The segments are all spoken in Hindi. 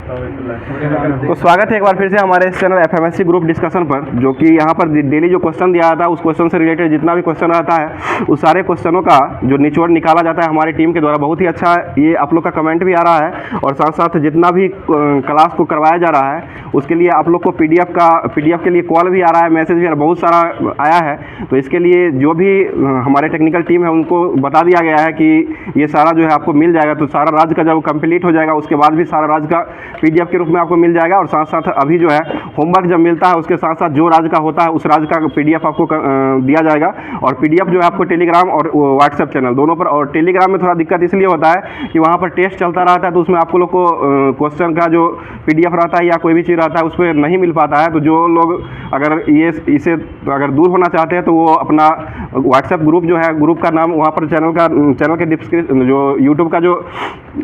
तो स्वागत है एक बार फिर से हमारे इस चैनल एफएमएससी ग्रुप डिस्कशन पर, जो कि यहाँ पर डेली जो क्वेश्चन दिया जाता है उस क्वेश्चन से रिलेटेड जितना भी क्वेश्चन रहता है उस सारे क्वेश्चनों का जो निचोड़ निकाला जाता है हमारी टीम के द्वारा। बहुत ही अच्छा ये आप लोग का कमेंट भी आ रहा है और साथ साथ जितना भी क्लास को करवाया जा रहा है उसके लिए आप लोग को पीडीएफ के लिए कॉल भी आ रहा है, मैसेज भी आ रहा है, बहुत सारा आया है। तो इसके लिए जो भी हमारे टेक्निकल टीम है उनको बता दिया गया है कि ये सारा जो है आपको मिल जाएगा। तो सारा राज्य का जब कंप्लीट हो जाएगा उसके बाद भी सारा राज्य का पीडीएफ के रूप में आपको मिल जाएगा। और साथ साथ अभी जो है होमवर्क जब मिलता है उसके साथ साथ जो राज्य का होता है उस राज्य का पीडीएफ आपको दिया जाएगा। और पीडीएफ जो है आपको टेलीग्राम और व्हाट्सएप चैनल दोनों पर, और टेलीग्राम में थोड़ा दिक्कत इसलिए होता है कि वहाँ पर टेस्ट चलता रहता है तो उसमें आपको लोग को क्वेश्चन का जो पीडीएफ रहता है या कोई भी चीज़ रहता है उस पर नहीं मिल पाता है। तो जो लोग अगर इसे अगर दूर होना चाहते हैं तो वो अपना व्हाट्सएप ग्रुप जो है, ग्रुप का नाम वहाँ पर चैनल के डिस्क्रिप्शन जो यूट्यूब का जो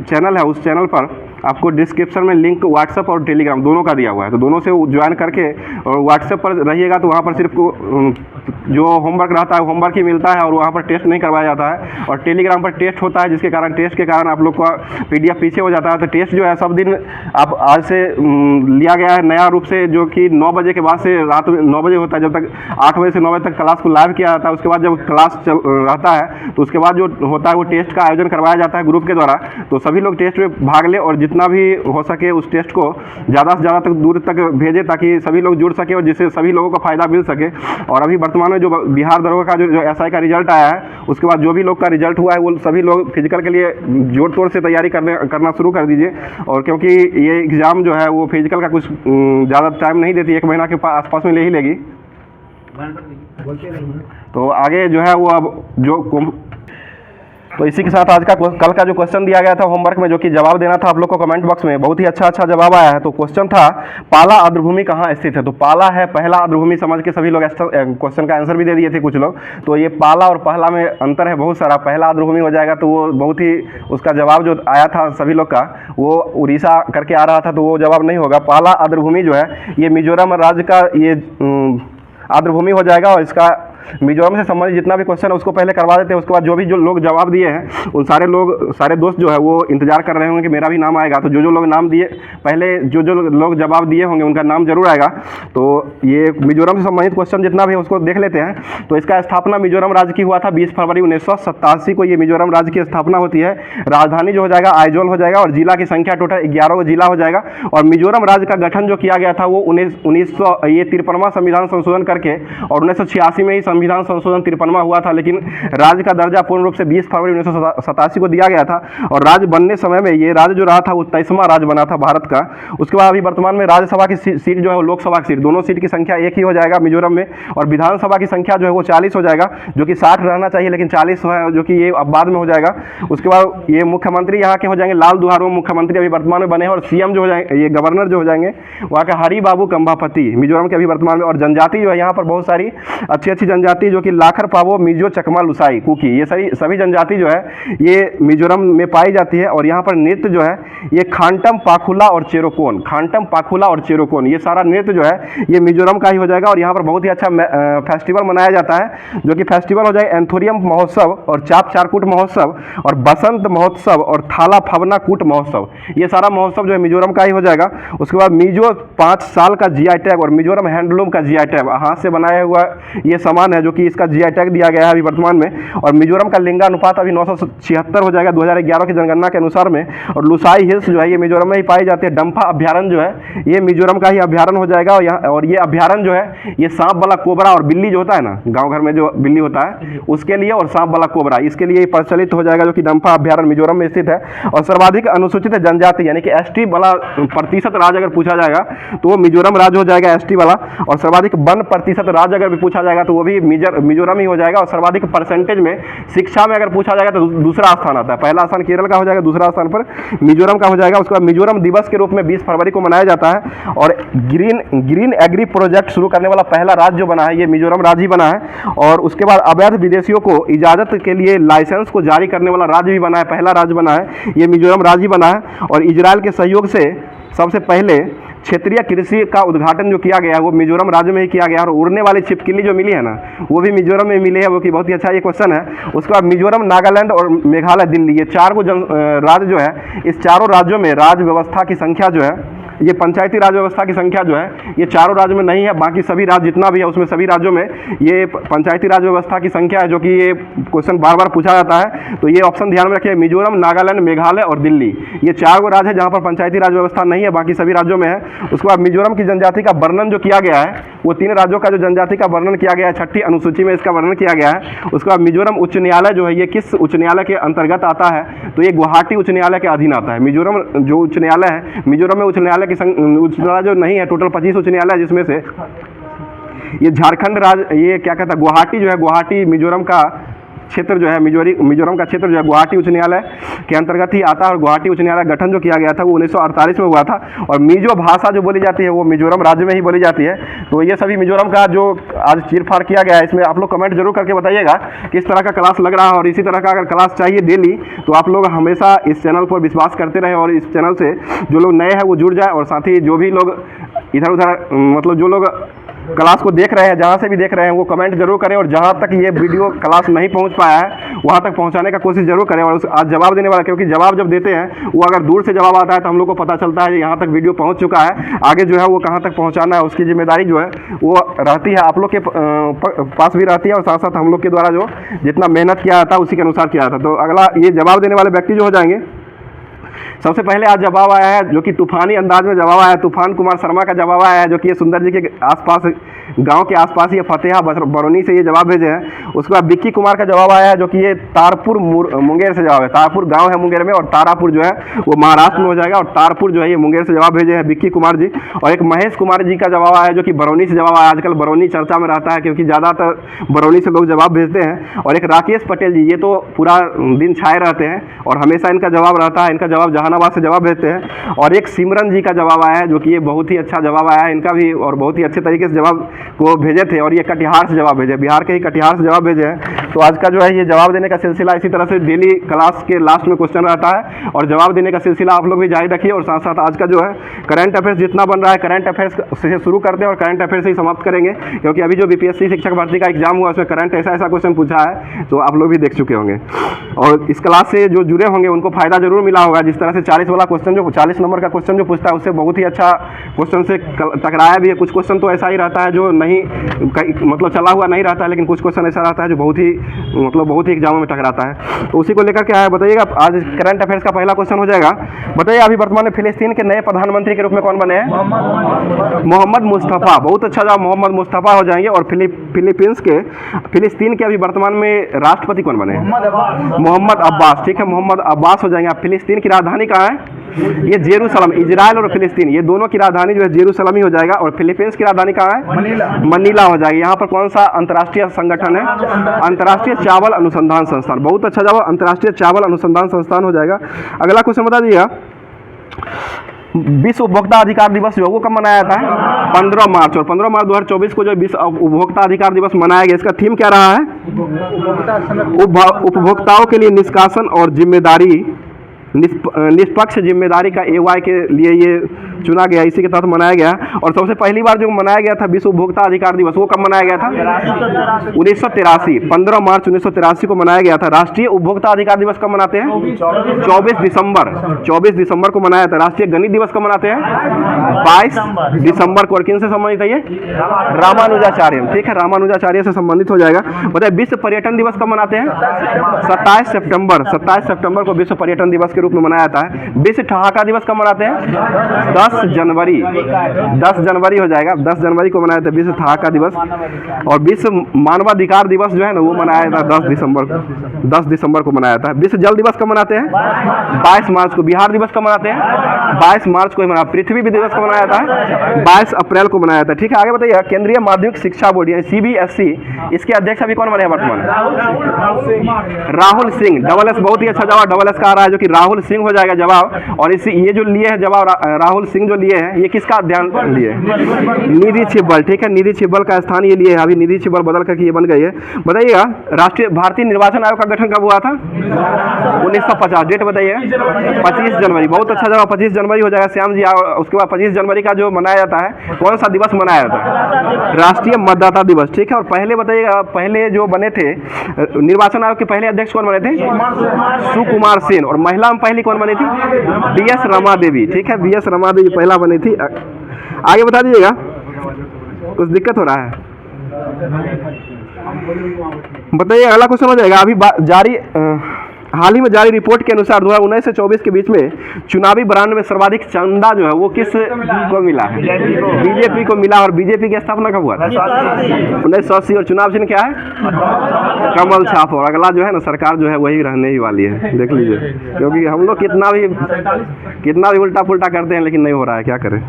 चैनल है उस चैनल पर आपको डिस्क्रिप्शन में लिंक व्हाट्सएप और टेलीग्राम दोनों का दिया हुआ है। तो दोनों से ज्वाइन करके और व्हाट्सएप पर रहिएगा तो वहाँ पर सिर्फ जो होमवर्क रहता है होमवर्क ही मिलता है और वहाँ पर टेस्ट नहीं करवाया जाता है। और टेलीग्राम पर टेस्ट होता है जिसके कारण टेस्ट के कारण आप लोग का पीडीएफ पीछे हो जाता है। तो टेस्ट जो है सब दिन आप आज से लिया गया है नया रूप से, जो कि 9 बजे के बाद से रात में 9 बजे होता है, जब तक 8 बजे से 9 बजे तक क्लास को लाइव किया जाता है। उसके बाद जब क्लास रहता है तो उसके बाद जो होता है वो टेस्ट का आयोजन करवाया जाता है ग्रुप के द्वारा। तो सभी लोग टेस्ट में भाग ले और जितना भी हो सके उस टेस्ट को ज़्यादा से ज़्यादा तक दूर तक भेजें ताकि सभी लोग जुड़ सके और जिससे सभी लोगों को फ़ायदा मिल सके। और अभी वर्तमान में जो बिहार दरोगा का जो एसआई का रिजल्ट आया है उसके बाद जो भी लोग का रिजल्ट हुआ है वो सभी लोग फिजिकल के लिए जोड़ तोड़ से तैयारी करना शुरू कर दीजिए। और क्योंकि ये एग्ज़ाम जो है वो फिजिकल का कुछ ज़्यादा टाइम नहीं देती, 1 महीना के आसपास में ले ही लेगी। तो आगे जो है वो अब तो इसी के साथ आज का कल का जो क्वेश्चन दिया गया था होमवर्क में, जो कि जवाब देना था आप लोग को कमेंट बॉक्स में, बहुत ही अच्छा जवाब आया है। तो क्वेश्चन था पाला आर्द्रभूमि कहाँ स्थित है। तो पाला है पहला आर्द्रभूमि समझ के सभी लोग क्वेश्चन का आंसर भी दे दिए थे कुछ लोग। तो ये पाला और पहला में अंतर है बहुत सारा, पहला आर्द्रभूमि हो जाएगा तो वो बहुत ही उसका जवाब जो आया था सभी लोग का वो उड़ीसा करके आ रहा था, तो वो जवाब नहीं होगा। पाला आर्द्रभूमि जो है ये मिजोरम राज्य का ये आर्द्रभूमि हो जाएगा। और इसका मिजोरम से संबंधित जितना भी क्वेश्चन है उसको पहले करवा देते हैं, उसके बाद जो भी जो लोग जवाब दिए हैं उन सारे दोस्त जो है वो इंतजार कर रहे होंगे कि मेरा भी नाम आएगा। तो जो लोग नाम दिए पहले जो लोग जवाब दिए होंगे उनका नाम जरूर आएगा। तो ये मिजोरम से संबंधित क्वेश्चन जितना भी है उसको देख लेते हैं। तो इसका स्थापना मिजोरम राज्य की हुआ था 20 फरवरी 1987 को ये मिजोरम राज्य की स्थापना होती है। राजधानी जो हो जाएगा आइजोल हो जाएगा और जिला की संख्या टोटल 11 जिला हो जाएगा। और मिजोरम राज्य का गठन जो किया गया था वो 1953वां संविधान संशोधन करके और 1986 में ही संविधान संशोधन 53वां हुआ था। लेकिन राज्य का दर्जा पूर्ण रूप से 20 फरवरी 1987 को दिया गया था। और राज्य बनने समय में ये राज्य जो रहा था वो 23वां राज्य बना था भारत का। उसके बाद अभी वर्तमान में राज्यसभा की सीट जो है वो लोकसभा की सीट, दोनों सीट की संख्या एक ही हो जाएगा मिजोरम में। और विधानसभा की संख्या जो है वो 40 हो जाएगा, जो कि 60 रहना चाहिए लेकिन 40 है, जो कि ये अब बाद में हो जाएगा। उसके बाद ये मुख्यमंत्री यहाँ के हो जाएंगे लाल दुहारो मुख्यमंत्री अभी वर्तमान में बने हैं। और सीएम जो हो जाएंगे, ये गवर्नर जो हो जाएंगे वहाँ के हरि बाबू कंभापति मिजोरम के अभी वर्तमान में। और जनजाति जो है यहाँ पर बहुत सारी अच्छी जनजाति जो कि लाखर पावो मिजो चकमा लुसाई कुकी, ये सभी जनजाति जो है ये मिजोरम में पाई जाती है। और यहाँ पर नृत्य जो है ये खांटम पाखुला और चेरोकोन ये सारा नृत्य जो है ये मिजोरम का ही हो जाएगा। और यहाँ पर बहुत ही अच्छा फेस्टिवल मनाया जाता है, जो कि फेस्टिवल हो जाएगा एंथोरियम महोत्सव और चाप चारकूट महोत्सव और बसंत महोत्सव और थाला फवना कूट महोत्सव, ये सारा महोत्सव जो है मिजोरम का ही हो जाएगा। उसके बाद मिजो 5 साल का जीआई टैग और मिजोरम हैंडलूम का जीआई टैग, हाथ से बनाया हुआ ये सामान है जो कि इसका जीआई टैग दिया गया है अभी वर्तमान में। और मिजोरम का लिंगानुपात अभी 976 हो जाएगा 2011 की जनगणना के अनुसार में। और लुसाई हिल्स जो है ये मिजोरम में ही पाई जाती है। डंफा अभ्यारण्य जो है ये मिजोरम का ही अभ्यारण्य हो जाएगा। और ये अभ्यारण्य जो है ये सांप वाला कोबरा और बिल्ली जो होता है ना गाँव घर में जो बिल्ली होता है उसके लिए, और सांप वाला कोबरा इसके लिए प्रचलित हो जाएगा, जो कि डंफा अभ्यारण्य मिजोरम में स्थित है। और सर्वाधिक अनुसूचित जनजाति यानी कि एसटी वाला प्रतिशत राज्य अगर पूछा जाएगा तो वो मिजोरम राज्य हो जाएगा एसटी वाला। और सर्वाधिक वन प्रतिशत राज्य अगर भी पूछा जाएगा तो वो भी मिजोरम ही हो जाएगा। और सर्वाधिक परसेंटेज में शिक्षा में अगर पूछा जाएगा तो दूसरा स्थान आता है, पहला स्थान केरल का हो जाएगा, दूसरा स्थान पर मिजोरम का हो जाएगा। उसके बाद मिजोरम दिवस के रूप में 20 फरवरी को मनाया जाता है। और ग्रीन एग्री प्रोजेक्ट शुरू करने वाला पहला राज्य जो बना है ये मिजोरम राज्य ही बना है। और उसके बाद अवैध विदेशियों को इजाजत के लिए लाइसेंस को जारी करने वाला राज्य भी बना है, पहला राज्य बना है ये मिजोरम राज्य ही बना है। और इजराइल के सहयोग से सबसे पहले क्षेत्रीय कृषि का उद्घाटन जो किया गया है वो मिजोरम राज्य में ही किया गया है। और उड़ने वाली छिपकली जो मिली है ना वो भी मिजोरम में मिली है, वो कि बहुत ही अच्छा ये क्वेश्चन है। उसके बाद मिजोरम, नागालैंड और मेघालय, दिल्ली, ये 4 राज्य जो है, इस चारों राज्यों में राज्य व्यवस्था की संख्या जो है ये पंचायती राज व्यवस्था की संख्या जो है ये चारों राज्यों में नहीं है, बाकी सभी राज्य जितना भी है उसमें सभी राज्यों में ये पंचायती राज व्यवस्था की संख्या है, जो कि ये क्वेश्चन बार बार पूछा जाता है। तो ये ऑप्शन ध्यान में रखिए, मिजोरम, नागालैंड, मेघालय और दिल्ली, ये 4 गो राज्य है जहाँ पर पंचायती राज व्यवस्था नहीं है, बाकी सभी राज्यों में है। उसके बाद मिजोरम की जनजाति का वर्णन जो किया गया है वो 3 राज्यों का जो जनजाति का वर्णन किया गया है 6ठी अनुसूची में इसका वर्णन किया गया है। उसके बाद मिजोरम उच्च न्यायालय जो है ये किस उच्च न्यायालय के अंतर्गत आता है, तो ये गुवाहाटी उच्च न्यायालय के अधीन आता है। मिजोरम जो उच्च न्यायालय है, मिजोरम में उच्च न्यायालय की उच्च न्यायालय जो नहीं है, टोटल 25 उच्च न्यायालय, जिसमें से ये झारखंड राज्य, ये क्या कहता है, गुवाहाटी जो है, गुवाहाटी मिजोरम का क्षेत्र जो है, मिजोरम का क्षेत्र जो है गुवाहाटी उच्च न्यायालय के अंतर्गत ही आता है। और गुवाहाटी उच्च न्यायालय गठन जो किया गया था वो 1948 में हुआ था। और मिजो भाषा जो बोली जाती है वो मिजोरम राज्य में ही बोली जाती है। तो ये सभी मिजोरम का जो आज चीरफाड़ किया गया है, इसमें आप लोग कमेंट जरूर करके बताइएगा किस तरह का क्लास लग रहा है। और इसी तरह का अगर क्लास चाहिए डेली तो आप लोग हमेशा इस चैनल पर विश्वास करते रहें, और इस चैनल से जो लोग नए हैं वो जुड़ जाए, और साथ ही जो भी लोग इधर उधर मतलब जो लोग क्लास को देख रहे हैं, जहाँ से भी देख रहे हैं, वो कमेंट जरूर करें, और जहाँ तक ये वीडियो क्लास नहीं पहुँच पाया है वहाँ तक पहुँचाने का कोशिश जरूर करें। और आज जवाब देने वाला, क्योंकि जवाब जब देते हैं वो अगर दूर से जवाब आता है तो हम लोग को पता चलता है यहाँ तक वीडियो पहुँच चुका है, आगे जो है वो कहाँ तक पहुँचाना है उसकी जिम्मेदारी जो है वो रहती है, आप लोग के पास भी रहती है, और साथ साथ हम लोग के द्वारा जो जितना मेहनत किया जाता है उसी के अनुसार किया जाता है। तो अगला ये जवाब देने वाले व्यक्ति जो हो जाएंगे, सबसे पहले आज जवाब आया है जो कि तूफानी अंदाज में जवाब आया है, तूफान कुमार शर्मा का जवाब आया है, जो कि ये सुंदर जी के आसपास, गांव के आसपास ही फतेहा बरौनी से ये जवाब भेजे हैं। उसके बाद विक्की कुमार का जवाब आया है, जो कि ये तारपुर मुंगेर से जवाब है। तारपुर गांव है मुंगेर में, और तारापुर जो है वो महाराष्ट्र में हो जाएगा, और तारपुर जो है ये मुंगेर से जवाब भेजे हैं विक्की कुमार जी। और एक महेश कुमार जी का जवाब आया है, जो कि बरौनी से जवाब आया। आजकल बरौनी चर्चा में रहता है क्योंकि ज़्यादातर बरौनी से लोग जवाब भेजते हैं। और एक राकेश पटेल जी, ये तो पूरा दिन छाए रहते हैं और हमेशा इनका जवाब रहता है, इनका जवाब जहानाबाद से जवाब भेजते हैं। और एक सिमरन जी का जवाब आया है, जो कि ये बहुत ही अच्छा जवाब आया है इनका भी, और बहुत ही अच्छे तरीके से जवाब को भेजे थे, और ये कटिहार से जवाब भेजे, बिहार के ही कटिहार से जवाब भेजे हैं। तो आज का जो है ये जवाब देने का सिलसिला इसी तरह से डेली क्लास के लास्ट में क्वेश्चन रहता है, और जवाब देने का सिलसिला आप लोग भी जारी रखिए। और साथ साथ आज का जो है करंट अफेयर्स जितना बन रहा है, करंट अफेयर्स से शुरू करते हैं और करंट अफेयर्स से ही समाप्त करेंगे, क्योंकि अभी जो बीपीएससी शिक्षक भर्ती का एग्जाम हुआ उसमें करंट ऐसा क्वेश्चन पूछा है, तो आप लोग भी देख चुके होंगे। और इस क्लास से जो जुड़े होंगे उनको फायदा जरूर मिला होगा। जिस तरह से 40 वाला क्वेश्चन, जो 40 नंबर का क्वेश्चन जो पूछता है उससे बहुत ही अच्छा क्वेश्चन से टकराया भी है। कुछ क्वेश्चन तो ऐसा ही रहता है जो नहीं मतलब चला हुआ नहीं रहता है, लेकिन कुछ क्वेश्चन ऐसा रहता है जो बहुत ही एग्जामों में टकराता है। तो उसी को लेकर के आया, बताइएगा आज करंट अफेयर्स का पहला क्वेश्चन हो जाएगा। बताइए अभी वर्तमान में फिलिस्तीन के नए प्रधानमंत्री के रूप में कौन बने हैं? मोहम्मद मुस्तफ़ा। बहुत अच्छा जवाब, मोहम्मद मुस्तफ़ा हो जाएंगे। और फिलिस्तीन के अभी वर्तमान में राष्ट्रपति कौन बने हैं? मोहम्मद अब्बास। ठीक है, मोहम्मद अब्बास हो जाएंगे। आप फिलिस्तीन की राजधानी कहाँ है? ये जेरूसलम। इजराइल और फिलिस्तीन ये दोनों की राजधानी जो है जेरूसलम ही हो जाएगा। और फिलीपींस की राजधानी कहाँ है? मनीला हो जाएगी। यहाँ पर कौन सा अंतर्राष्ट्रीय संगठन है? अंतर्राष्ट्रीय चावल अनुसंधान संस्थान। बहुत अच्छा जवाब, अंतर्राष्ट्रीय चावल अनुसंधान संस्थान हो जाएगा। अगला क्वेश्चन बता दीजिएगा, विश्व उपभोक्ता अधिकार दिवस जो है वो कब मनाया जाता है? 15 मार्च। और 15 मार्च 2024 को जो विश्व उपभोक्ता अधिकार दिवस मनाया गया, इसका थीम क्या रहा है? उपभोक्ताओं के लिए निष्कासन और जिम्मेदारी, निष्पक्ष जिम्मेदारी का AY के लिए ये चुना गया, इसी के तहत मनाया गया। और सबसे पहली बार जो मनाया गया था विश्व उपभोक्ता अधिकार दिवस, वो कब मनाया गया था? 1983। 15 मार्च 1983 को मनाया गया था। राष्ट्रीय उपभोक्ता अधिकार दिवस कब मनाते हैं? 24 दिसंबर। 24 दिसंबर को मनाया था। राष्ट्रीय गणित दिवस कब मनाते हैं? 22 दिसंबर को। और किन से संबंधित है ये? रामानुजाचार्य। ठीक है, रामानुजाचार्य से संबंधित हो जाएगा। बताइए विश्व पर्यटन दिवस कब मनाते हैं? 27 सितंबर। 27 सितंबर को विश्व पर्यटन दिवस के रूप में मनाया जाता है। विश्व ठहाका दिवस कब मनाते हैं? 10 जनवरी। 10 जनवरी हो जाएगा। 10 जनवरी को मनाया था विश्व ठहाका दिवस। और विश्व मानवाधिकार दिवस जो है ना वो मनाया था 10 दिसंबर को मनाया था। विश्व जल दिवस कब मनाते हैं? 22 मार्च को। बिहार दिवस कब मनाते हैं? 22 मार्च को ही मनाया। पृथ्वी दिवस कब मनाया था? 22 अप्रैल को मनाया था। ठीक है, आगे बताइए केंद्रीय माध्यमिक शिक्षा बोर्ड यानी CBSE, इसके अध्यक्ष अभी कौन बने हैं वर्तमान? राहुल सिंह। डबल एस, बहुत ही अच्छा जवाब डबल एस का आ रहा है, जो कि राहुल सिंह हो जाएगा जवाब। और इसी ये जो लिए है जवाब राहुल सिंह जो लिए हैं, ये किसका ध्यान लिए? निधि छिब्बल। ठीक है, निधि छिब्बल का स्थान ये लिए है। अभी निधि छिब्बल बदल करके ये बन गई है। बताइएगा राष्ट्रीय भारतीय निर्वाचन आयोग का गठन कब हुआ था? 1950। डेट बताइए। 25 जनवरी। बहुत अच्छा जवाब, 25 जनवरी हो जाएगा श्याम जी। उसके बाद 25 जनवरी का जो मनाया जाता है, कौन सा दिवस मनाया जाता है? राष्ट्रीय मतदाता दिवस। ठीक है, और पहले बताइएगा, पहले जो बने थे निर्वाचन आयोग के पहले अध्यक्ष कौन बने थे? सुकुमार सेन। और महिला में पहली कौन बनी थी? BS रमा देवी। ठीक है, BS रमा देवी ये पहला बनी थी। आगे बता दीजिएगा, कुछ दिक्कत हो रहा है बताइए। अगला क्वेश्चन हो जाएगा। अभी जारी हाल ही में जारी रिपोर्ट के अनुसार 2019 से 24 के बीच में चुनावी बॉन्ड में सर्वाधिक चंदा जो है वो किस को मिला है? बीजेपी को मिला। और बीजेपी की स्थापना कब हुआ था? 1980। और चुनाव चिन्ह क्या है? कमल छाप। और अगला जो है ना सरकार जो है वही रहने ही वाली है, देख लीजिए, क्योंकि हम लोग कितना भी उल्टा पुल्टा करते हैं लेकिन नहीं हो रहा है, क्या करें।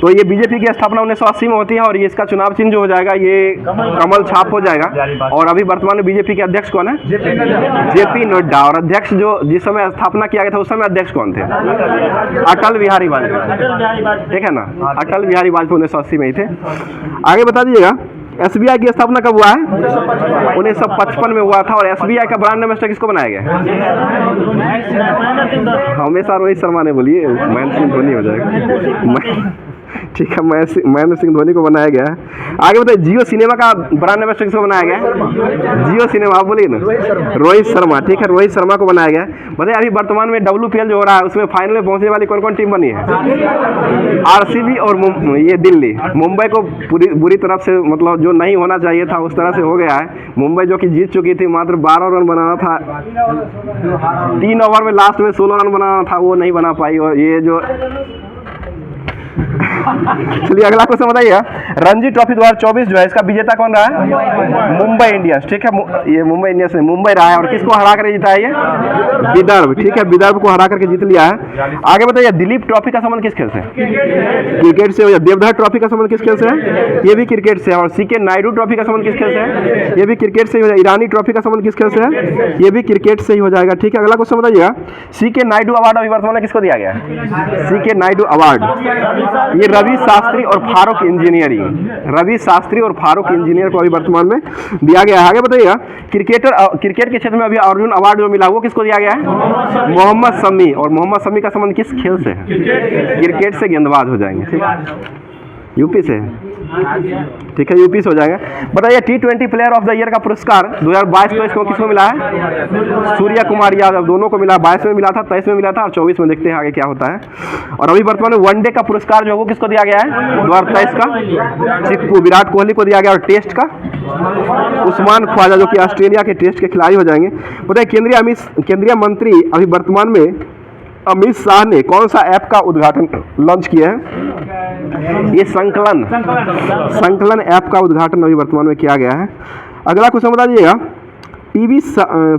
तो ये बीजेपी की स्थापना 1980 में होती है और ये इसका चुनाव चिन्ह जो हो जाएगा ये कमल छाप हो जाएगा। और अभी वर्तमान में बीजेपी के अध्यक्ष कौन है? जेपी नड्डा। और अध्यक्ष जो जिस समय स्थापना किया गया था उस समय अध्यक्ष कौन थे? अटल बिहारी वाजपेयी, ठीक है ना। अटल बिहारी वाजपेयी 1980 में ही थे। आगे बता दीजिएगा, एसबीआई की स्थापना कब हुआ है? 1955 में हुआ था। और एसबीआई का ब्रांड एम्बेसडर किसको बनाया गया? हमेशा रोहित शर्मा ने बोलिए, महेंद्र सिंह धोनी हो जाएगा। ठीक है, महेंद्र सिंह धोनी को बनाया गया है। आगे बताइए, जियो सिनेमा का ब्रांड एम्बेसडर किसको बनाया गया? जियो सिनेमा, आप बोलिए ना, रोहित शर्मा। ठीक है, रोहित शर्मा को बनाया गया। बताइए अभी वर्तमान में WPL जो हो रहा है उसमें फाइनल में पहुंचने वाली कौन कौन टीम बनी है? RCB और ये दिल्ली। मुंबई को बुरी तरफ से, मतलब जो नहीं होना चाहिए था उस तरह से हो गया है। मुंबई जो कि जीत चुकी थी, मात्र 12 रन बनाना था, 3 ओवर में लास्ट में 16 रन बनाना था, वो नहीं बना पाई। और ये जो चलिए अगला क्वेश्चन बताइए। रणजी ट्रॉफी 2024 जो है इसका विजेता कौन रहा है? मुंबई इंडियंस। ठीक है, ये मुंबई इंडियंस ने मुंबई रहा है। और किसको हरा कर जीता है? ये विदर्भ। ठीक है, विदर्भ को हरा करके जीत लिया है। आगे बताइए, दिलीप ट्रॉफी का संबंध किस खेल से? क्रिकेट से। हो। देवधर ट्रॉफी का संबंध किस खेल से है? ये भी क्रिकेट से। और CK नायडू ट्रॉफी का संबंध किस खेल से है? ये भी क्रिकेट से ही हो जाएगा। ईरानी ट्रॉफी का संबंध किस खेल से है? ये भी क्रिकेट से ही हो जाएगा। ठीक है, अगला क्वेश्चन बताइएगा, CK नायडू अवार्ड अभी वर्तमान में किसको दिया गया है? CK नायडू अवार्ड ये रवि शास्त्री और फारूक इंजीनियरिंग, रवि शास्त्री और फारूक इंजीनियर को अभी वर्तमान में दिया गया है। आगे बताइएगा, क्रिकेट के क्षेत्र में अभी अर्जुन अवार्ड जो मिला वो किसको दिया गया है? मोहम्मद शमी। और मोहम्मद शमी का संबंध किस खेल से है? क्रिकेट से, गेंदबाज हो जाएंगे। ठीक है, यूपी से। ठीक है, यूपी से हो जाएगा। बताइए, T20 player of the year का पुरस्कार 2022-23 को किसको मिला है? सूर्य कुमार यादव। दोनों को मिला, 22 में मिला था, 23 में मिला था और 24 में। देखते हैं आगे क्या होता है। और अभी वर्तमान में वनडे का पुरस्कार जो है वो किसको दिया गया है? 2023 का चिक्कू विराट कोहली को दिया गया। और टेस्ट का उस्मान ख्वाजा जो कि ऑस्ट्रेलिया के टेस्ट के खिलाड़ी हो जाएंगे। बताइए, केंद्रीय मंत्री अभी वर्तमान में अमित शाह ने कौन सा ऐप का उद्घाटन लॉन्च किया है? ये संकलन ऐप का उद्घाटन अभी वर्तमान में किया गया है। अगला क्वेश्चन बता दीजिएगा,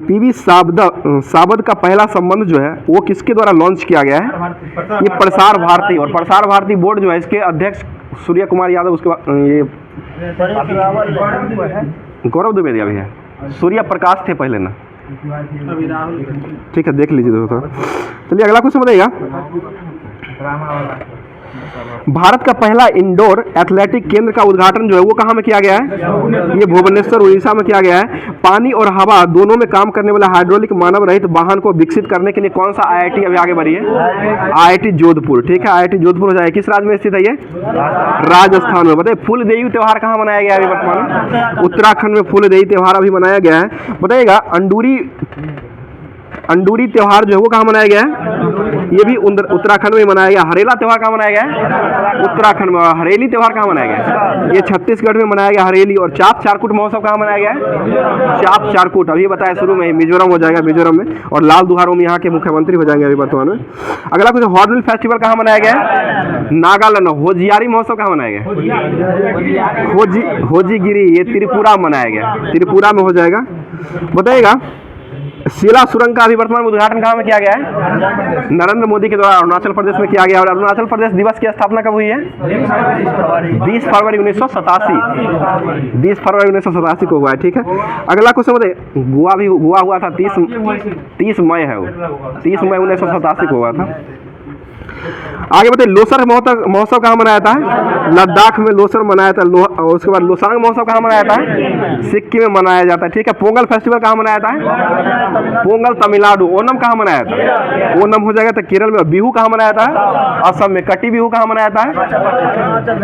पीवी साबद का पहला संबंध जो है वो किसके द्वारा लॉन्च किया गया है? ये प्रसार भारती। और प्रसार भारती बोर्ड जो है इसके अध्यक्ष सूर्य कुमार यादव, उसके बाद ये गौरव द्विवेदी अभी है, सूर्य प्रकाश थे पहले ना। ठीक है, देख लीजिए दोस्तों। चलिए अगला क्वेश्चन बताइएगा, भारत का पहला इंडोर एथलेटिक केंद्र का उद्घाटन जो है वो कहाँ में किया गया है? ये भुवनेश्वर उड़ीसा में किया गया है। पानी और हवा दोनों में काम करने वाला हाइड्रोलिक मानव रहित वाहन को विकसित करने के लिए कौन सा IIT अभी आगे बढ़ी है? IIT जोधपुर। ठीक है, IIT जोधपुर हो जाएगा। किस राज्य में स्थित है ये? राजस्थान में। बताइए, फूलदेई त्योहार कहाँ मनाया गया है अभी वर्तमान में? उत्तराखंड में फूलदेई त्योहार अभी मनाया गया है। बताइएगा, अंडूरी त्योहार जो है वो कहाँ मनाया गया है? ये भी उत्तराखंड में मनाया गया। हरेला त्योहार कहाँ मनाया गया है? उत्तराखंड में। हरेली त्योहार कहाँ मनाया गया है? ये छत्तीसगढ़ में मनाया गया, हरेली। और चाप चारकुट महोत्सव कहाँ मनाया गया है? चाप चारकुट अभी बताया शुरू में, मिजोरम हो जाएगा, मिजोरम में। और लाल दुहारों में यहाँ के मुख्यमंत्री हो जाएंगे अभी वर्तमान में। अगला कुछ, हॉर्नबिल फेस्टिवल कहाँ मनाया गया है? नागालैंड। होजियारी महोत्सव कहाँ मनाया गया? होजीगिरी, ये त्रिपुरा मनाया गया, त्रिपुरा में हो जाएगा। बताइएगा, शिला सुरंग का अभी वर्तमान में उद्घाटन कहाँ में किया गया है? नरेंद्र मोदी के द्वारा अरुणाचल प्रदेश में किया गया। और अरुणाचल प्रदेश दिवस की स्थापना कब हुई है? 20 फरवरी 1987। 20 फरवरी 1987 को हुआ है। ठीक है, अगला क्वेश्चन बताइए, गोवा हुआ था 30 मई है वो, 30 मई 1987 को हुआ था। आगे बताइए, लोसर महोत्सव कहाँ मनाया था? लद्दाख में लोसर मनाया था। और उसके बाद लोसांग महोत्सव कहाँ मनाया था? सिक्किम में मनाया जाता है। ठीक है, पोंगल फेस्टिवल कहाँ मनाया था? पोंगल तमिलनाडु। ओनम कहाँ मनाया था? ओनम हो जाएगा तो केरल में। बिहू कहाँ मनाया था? असम में। कटी बिहू कहाँ मनाया था?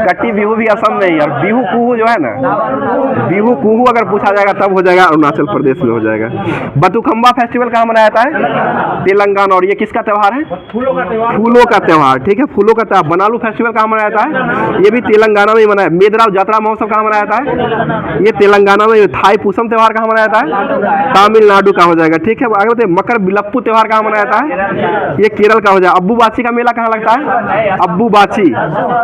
कटी बिहू भी असम में ही। और बिहू कुहू जो है ना, बिहू कुहू अगर पूछा जाएगा तब हो जाएगा अरुणाचल प्रदेश में हो जाएगा। बतुखम्बा फेस्टिवल कहाँ मनाया था? तेलंगाना। और ये किसका त्योहार है? फूलों का त्यौहार, ठीक है, फूलों का त्यौहार। बनालू फेस्टिवल कहाँ मनाया जाता है? ये भी तेलंगाना में ही मनाया। मेदराव जात्रा महोत्सव कहाँ मनाया जाता है? ये तेलंगाना में। थाई पूसम त्यौहार कहाँ मनाया जाता है? तमिलनाडु का हो जाएगा, ठीक है। आगे बताइए, मकर बिलप्पू त्यौहार कहाँ मनाया जाता है? ये केरल का हो जाएगा। अब्बू बाची का मेला कहाँ लगता है? अब्बू बाची,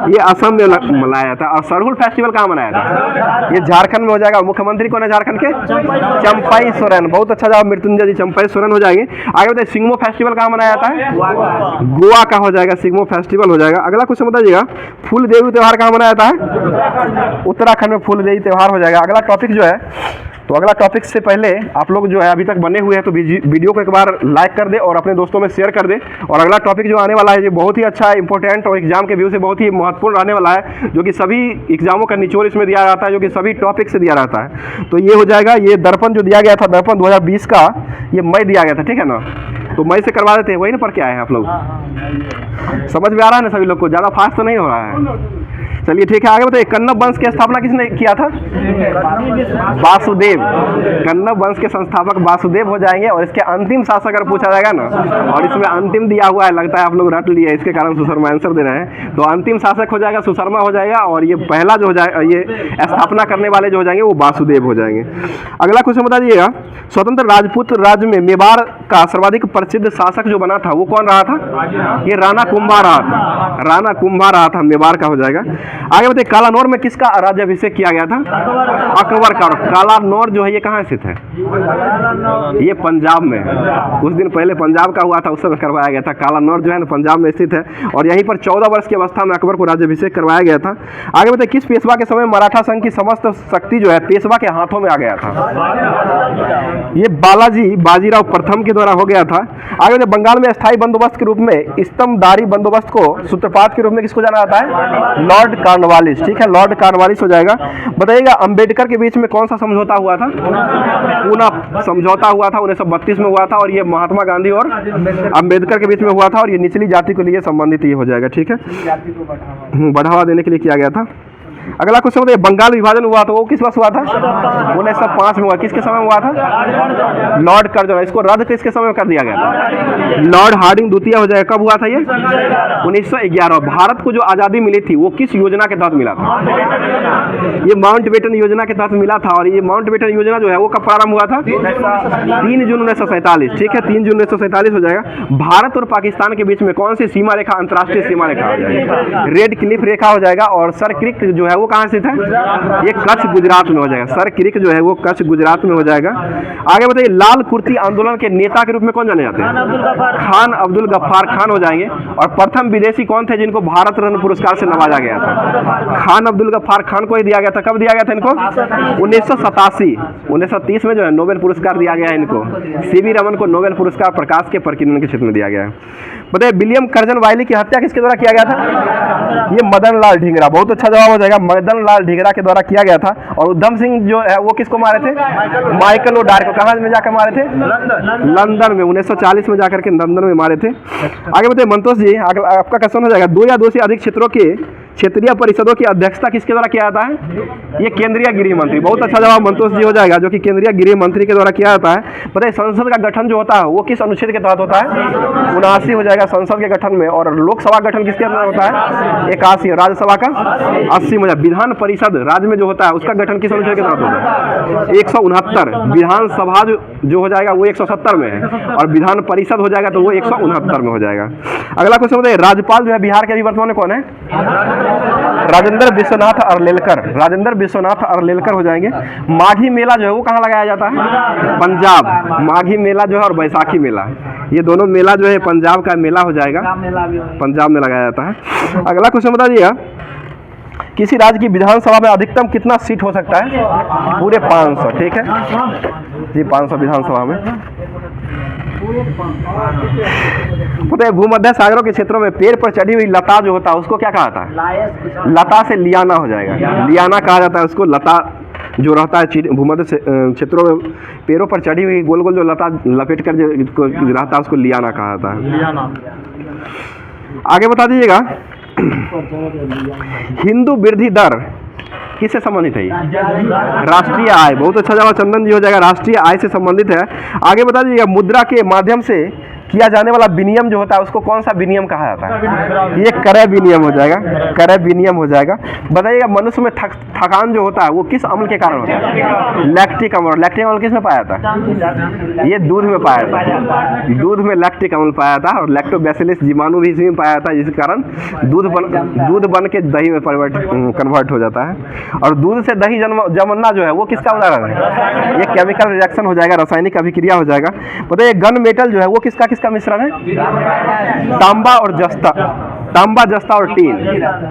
ये असम में मनाया जाता है। और सरहुल फेस्टिवल कहाँ मनाया जाता है? ये झारखंड में हो जाएगा। मुख्यमंत्री कौन है झारखंड के? चंपाई सोरेन। बहुत अच्छा जवाब मृत्युंजय जी, चंपाई सोरेन हो जाएंगे। आगे बताइए, सिंगमो फेस्टिवल कहाँ मनाया जाता है? गोवा का हो जाएगा, सिंगमो फेस्टिवल हो जाएगा। अगला क्वेश्चन बताइएगा, फूल देवी त्यौहार कहाँ मनाया जाता है? उत्तराखंड में फूल देवी त्यौहार हो जाएगा। अगला टॉपिक जो है, तो अगला टॉपिक से पहले आप लोग जो है अभी तक बने हुए हैं तो वीडियो को एक बार लाइक कर दे और अपने दोस्तों में शेयर कर दे। और अगला टॉपिक जो आने वाला है ये बहुत ही अच्छा है, इंपॉर्टेंट और एग्जाम के व्यू से बहुत ही महत्वपूर्ण रहने वाला है, जो कि सभी एग्जामों का निचोड़ इसमें दिया जाता है, जो कि सभी टॉपिक से दिया रहता है। तो ये हो जाएगा, ये दर्पण जो दिया गया था, दर्पण 2020 का, ये मई दिया गया था, ठीक है ना। तो मई से करवा देते हैं, वही ना पढ़ के आए हैं आप लोग। समझ में आ रहा है ना सभी लोग को? ज़्यादा फास्ट तो नहीं हो रहा है? चलिए ठीक है, आगे बताइए, कन्नब वंश की स्थापना किसने किया था? वासुदेव। कन्नब वंश के संस्थापक वासुदेव हो जाएंगे। और इसके अंतिम शासक अगर पूछा जाएगा ना, और इसमें अंतिम दिया हुआ है, लगता है आप लोग रट लिए, इसके कारण सुशर्मा आंसर दे रहे हैं। तो अंतिम शासक हो जाएगा सुशर्मा हो जाएगा, और ये पहला जो हो जाएगा, ये स्थापना करने वाले जो हो जाएंगे वो वासुदेव हो जाएंगे। अगला क्वेश्चन बता दीजिएगा, स्वतंत्र राजपूत राज्य में मेवाड़ का सर्वाधिक प्रसिद्ध शासक जो बना था वो कौन रहा था? ये राणा कुंभा रहा था। राणा कुंभा रहा था, मेवाड़ का हो जाएगा। आगे बताइए, कालानौर में किसका राज्याभिषेक किया गया था? अकबर का। कालानौर जो है ये कहाँ स्थित है? ये पंजाब में। कुछ दिन पहले पंजाब का हुआ था, उस समय करवाया गया था। कालानौर जो है ना पंजाब में स्थित है, और यहीं पर 14 वर्ष की अवस्था में अकबर को राज्याभिषेक करवाया गया था। आगे बताइए, किस पेशवा के समय मराठा संघ की समस्त शक्ति जो है पेशवा के हाथों में आ गया था? ये बालाजी बाजीराव प्रथम के द्वारा हो गया था। आगे बताइए, बंगाल में स्थायी बंदोबस्त के रूप में स्तंभदारी बंदोबस्त को सूत्रपात के रूप में किसको जाना जाता है? लॉर्ड कॉर्नवालिस, ठीक है, लॉर्ड कॉर्नवालिस हो जाएगा। बताइएगा, अंबेडकर के बीच में कौन सा समझौता हुआ था? पूना समझौता हुआ था, 1932 में हुआ था, और ये महात्मा गांधी और अंबेडकर के बीच में हुआ था, और ये निचली जाति के लिए संबंधित ये हो जाएगा, ठीक है, बढ़ावा देने के लिए किया गया था। अगला क्वेश्चन बताइए, बंगाल विभाजन हुआ था वो किस वर्ष हुआ था? 1905 में हुआ। किसके समय हुआ था? Lord Curzon. इसको रद्द किसके समय में कर दिया गया था? लॉर्ड हार्डिंग द्वितीय हो जाएगा। कब हुआ था ये? 1911। भारत को जो आज़ादी मिली थी वो किस योजना के तहत मिला था? ये माउंटबेटन योजना के तहत मिला था। और ये माउंटबेटन योजना जो है वो कब प्रारंभ हुआ था? 3 जून 1947, ठीक है, 3 जून 1947 हो जाएगा। भारत और पाकिस्तान के बीच में कौन सी सीमा रेखा अंतर्राष्ट्रीय सीमा रेखा हो जाएगी? रेड क्लिफ रेखा हो जाएगा। और सर क्रिक जो है वो कहाँ स्थित है? ये कच्छ गुजरात में हो जाएगा। सर क्रिक जो है वो कच्छ गुजरात में हो जाएगा। आगे बताइए, लाल कुर्ती आंदोलन के नेता के रूप में कौन जाने जाते हैं? खान अब्दुल गफ्फार खान हो जाएंगे। और प्रथम विदेशी कौन थे जिनको भारत रत्न पुरस्कार से नवाजा गया था? खान अब्दुल गफ्फार खान को ही दिया गया था। कब दिया गया था इनको? 1987। 1930 में जो है नोबेल पुरस्कार दिया गया है इनको। सीवी रमन को नोबेल पुरस्कार प्रकाश के प्रकीर्णन के क्षेत्र में दिया गया है। बताइए, विलियम कर्जन वायली की हत्या किसके द्वारा किया गया था? ये मदन लाल ढींगरा। बहुत अच्छा जवाब हो जाएगा, मदन लाल ढींगरा के द्वारा किया गया था। और उधम सिंह जो है वो किसको मारे थे? माइकल ओडार को। कहाँ में जाकर मारे थे? लंदन में। 1940 में जाकर के लंदन में मारे थे। आगे बताइए, मंतोष जी, आपका क्वेश्चन हो जाएगा, 2 या 2 से अधिक क्षेत्रों के क्षेत्रीय परिषदों की अध्यक्षता किसके द्वारा किया जाता है? ये केंद्रीय गृह मंत्री। बहुत अच्छा जवाब मंतोष जी हो जाएगा, जो कि केंद्रीय गृह मंत्री के द्वारा किया जाता है। बताइए, संसद का गठन जो होता है वो किस अनुच्छेद के तहत होता है? 79 हो जाएगा संसद के गठन में। और लोकसभा गठन किसके अंदर होता है? 81। राज्यसभा का 80 में। विधान परिषद राज्य में जो होता है उसका गठन किस अनुच्छेद के तहत होता है? 169। विधानसभा जो हो जाएगा वो 170 में है, और विधान परिषद हो जाएगा तो वो 169 में हो जाएगा। अगला क्वेश्चन बताइए, राज्यपाल जो है बिहार के अभी वर्तमान में कौन है? राजेंद्र विश्वनाथ अर्लेलकर। राजेंद्र विश्वनाथ अर्लेलकर हो जाएंगे। माघी मेला जो है वो कहाँ लगाया जाता है? पंजाब। माघी मेला जो है और बैसाखी मेला, ये दोनों मेला जो है पंजाब का मेला हो जाएगा, पंजाब में लगाया जाता है। अगला क्वेश्चन बता दीजिएगा, किसी राज्य की विधानसभा में अधिकतम कितना सीट हो सकता है? पूरे 500, ठीक है जी, 500 विधानसभा में। पता है, भूमध्य सागरों के क्षेत्रों में पेड़ पर चढ़ी हुई लता जो होता है उसको क्या कहा जाता है? लता से लियाना हो जाएगा। लियाना कहा जाता है उसको। लता जो रहता है भूमध्य क्षेत्रों में पेड़ों पर चढ़ी हुई गोल गोल जो लता लपेट कर जो रहता है उसको लियाना कहा जाता है। आगे बता दीजिएगा, हिंदू वृद्धि दर किससे संबंधित है? राष्ट्रीय आय। बहुत अच्छा जवाब चंदन जी हो जाएगा, राष्ट्रीय आय से संबंधित है। आगे बता दीजिएगा, मुद्रा के माध्यम से किया जाने वाला विनियम जो होता है उसको कौन सा विनियम कहा जाता है? ये क्रय विनियम हो जाएगा, क्रय विनियम हो जाएगा। बताइएगा मनुष्य में थकान जो होता है वो किस अम्ल के कारण होता है? लैक्टिक अम्ल। लैक्टिक अम्ल किस में पाया जाता है? ये दूध में पाया जाता है। दूध में लैक्टिक अम्ल पाया जाता है और लैक्टोबैसिलस जीवाणु भी इसी में पाया जाता है, जिस कारण दूध बन के दही में कन्वर्ट हो जाता है। और दूध से दही जमना जो है वो किसका उदाहरण है? ये केमिकल रिएक्शन हो जाएगा, रासायनिक अभिक्रिया हो जाएगा। बताइए गन मेटल जो है वो किसका किसका मिश्रण है? तांबा और जस्ता, तांबा जस्ता और टीन,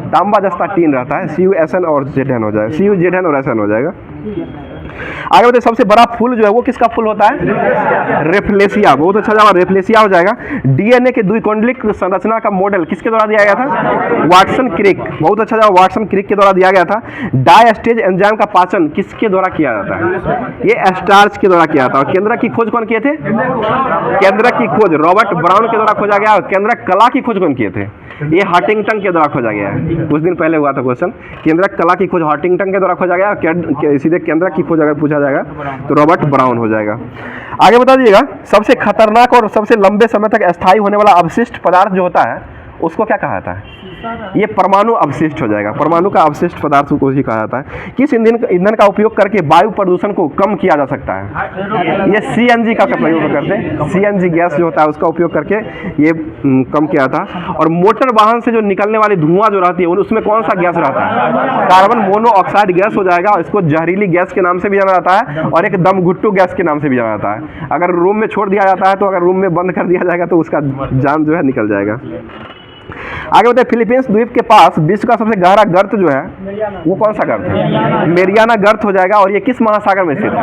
तांबा जस्ता टीन रहता है। CuSn और Zn हो जाएगा, CuZn और Sn हो जाएगा। आगे बताइए सबसे बड़ा फूल जो है वो किसका फूल होता है? रेफ्लेसिया। बहुत अच्छा जवाब, रेफ्लेसिया हो जाएगा। डीएनए के द्विकोणिक संरचना का मॉडल किसके द्वारा दिया गया था? Watson Crick. बहुत अच्छा जवाब, वाटसन क्रिक के द्वारा दिया गया था। डायस्टेज एंजाइम का पाचन किसके द्वारा किया जाता है? ये स्टार्च के द्वारा किया था। और केंद्रक की खोज कौन किए थे? केंद्रक की खोज रॉबर्ट ब्राउन के द्वारा खोजा गया। केंद्रक कला की खोज कौन किए थे? ये हंटिंगटन के द्वारा खोजा गया है। कुछ दिन पहले हुआ था क्वेश्चन। केंद्रक कला की खोज हंटिंगटन के द्वारा खोजा गया। सीधे केंद्रक की खोज अगर पूछा जाएगा तो रॉबर्ट ब्राउन हो जाएगा। आगे बता दीजिएगा सबसे खतरनाक और सबसे लंबे समय तक अस्थायी होने वाला अवशिष्ट पदार्थ जो होता है उसको क्या कहा जाता है? ये परमाणु अवशिष्ट हो जाएगा। परमाणु का अवशिष्ट पदार्थ को ही कहा जाता है। किस ईंधन का उपयोग करके वायु प्रदूषण को कम किया जा सकता है? ये CNG का प्रयोग करते हैं। CNG गैस जो होता है उसका उपयोग करके ये कम किया था। और मोटर वाहन से जो निकलने वाली धुआं जो रहती है उसमें कौन सा गैस रहता है? कार्बन मोनोऑक्साइड गैस हो जाएगा। इसको जहरीली गैस के नाम से भी जाना जाता है और एक दम घुट्टू गैस के नाम से भी जाना जाता है। अगर रूम में छोड़ दिया जाता है तो अगर रूम में बंद कर दिया जाएगा तो उसका जान जो है निकल जाएगा। आगे बताइए फिलीपींस द्वीप के पास विश्व का सबसे गहरा गर्त जो है वो कौन सा गर्त है? मेरियाना गर्त हो जाएगा। और ये किस महासागर में स्थित है?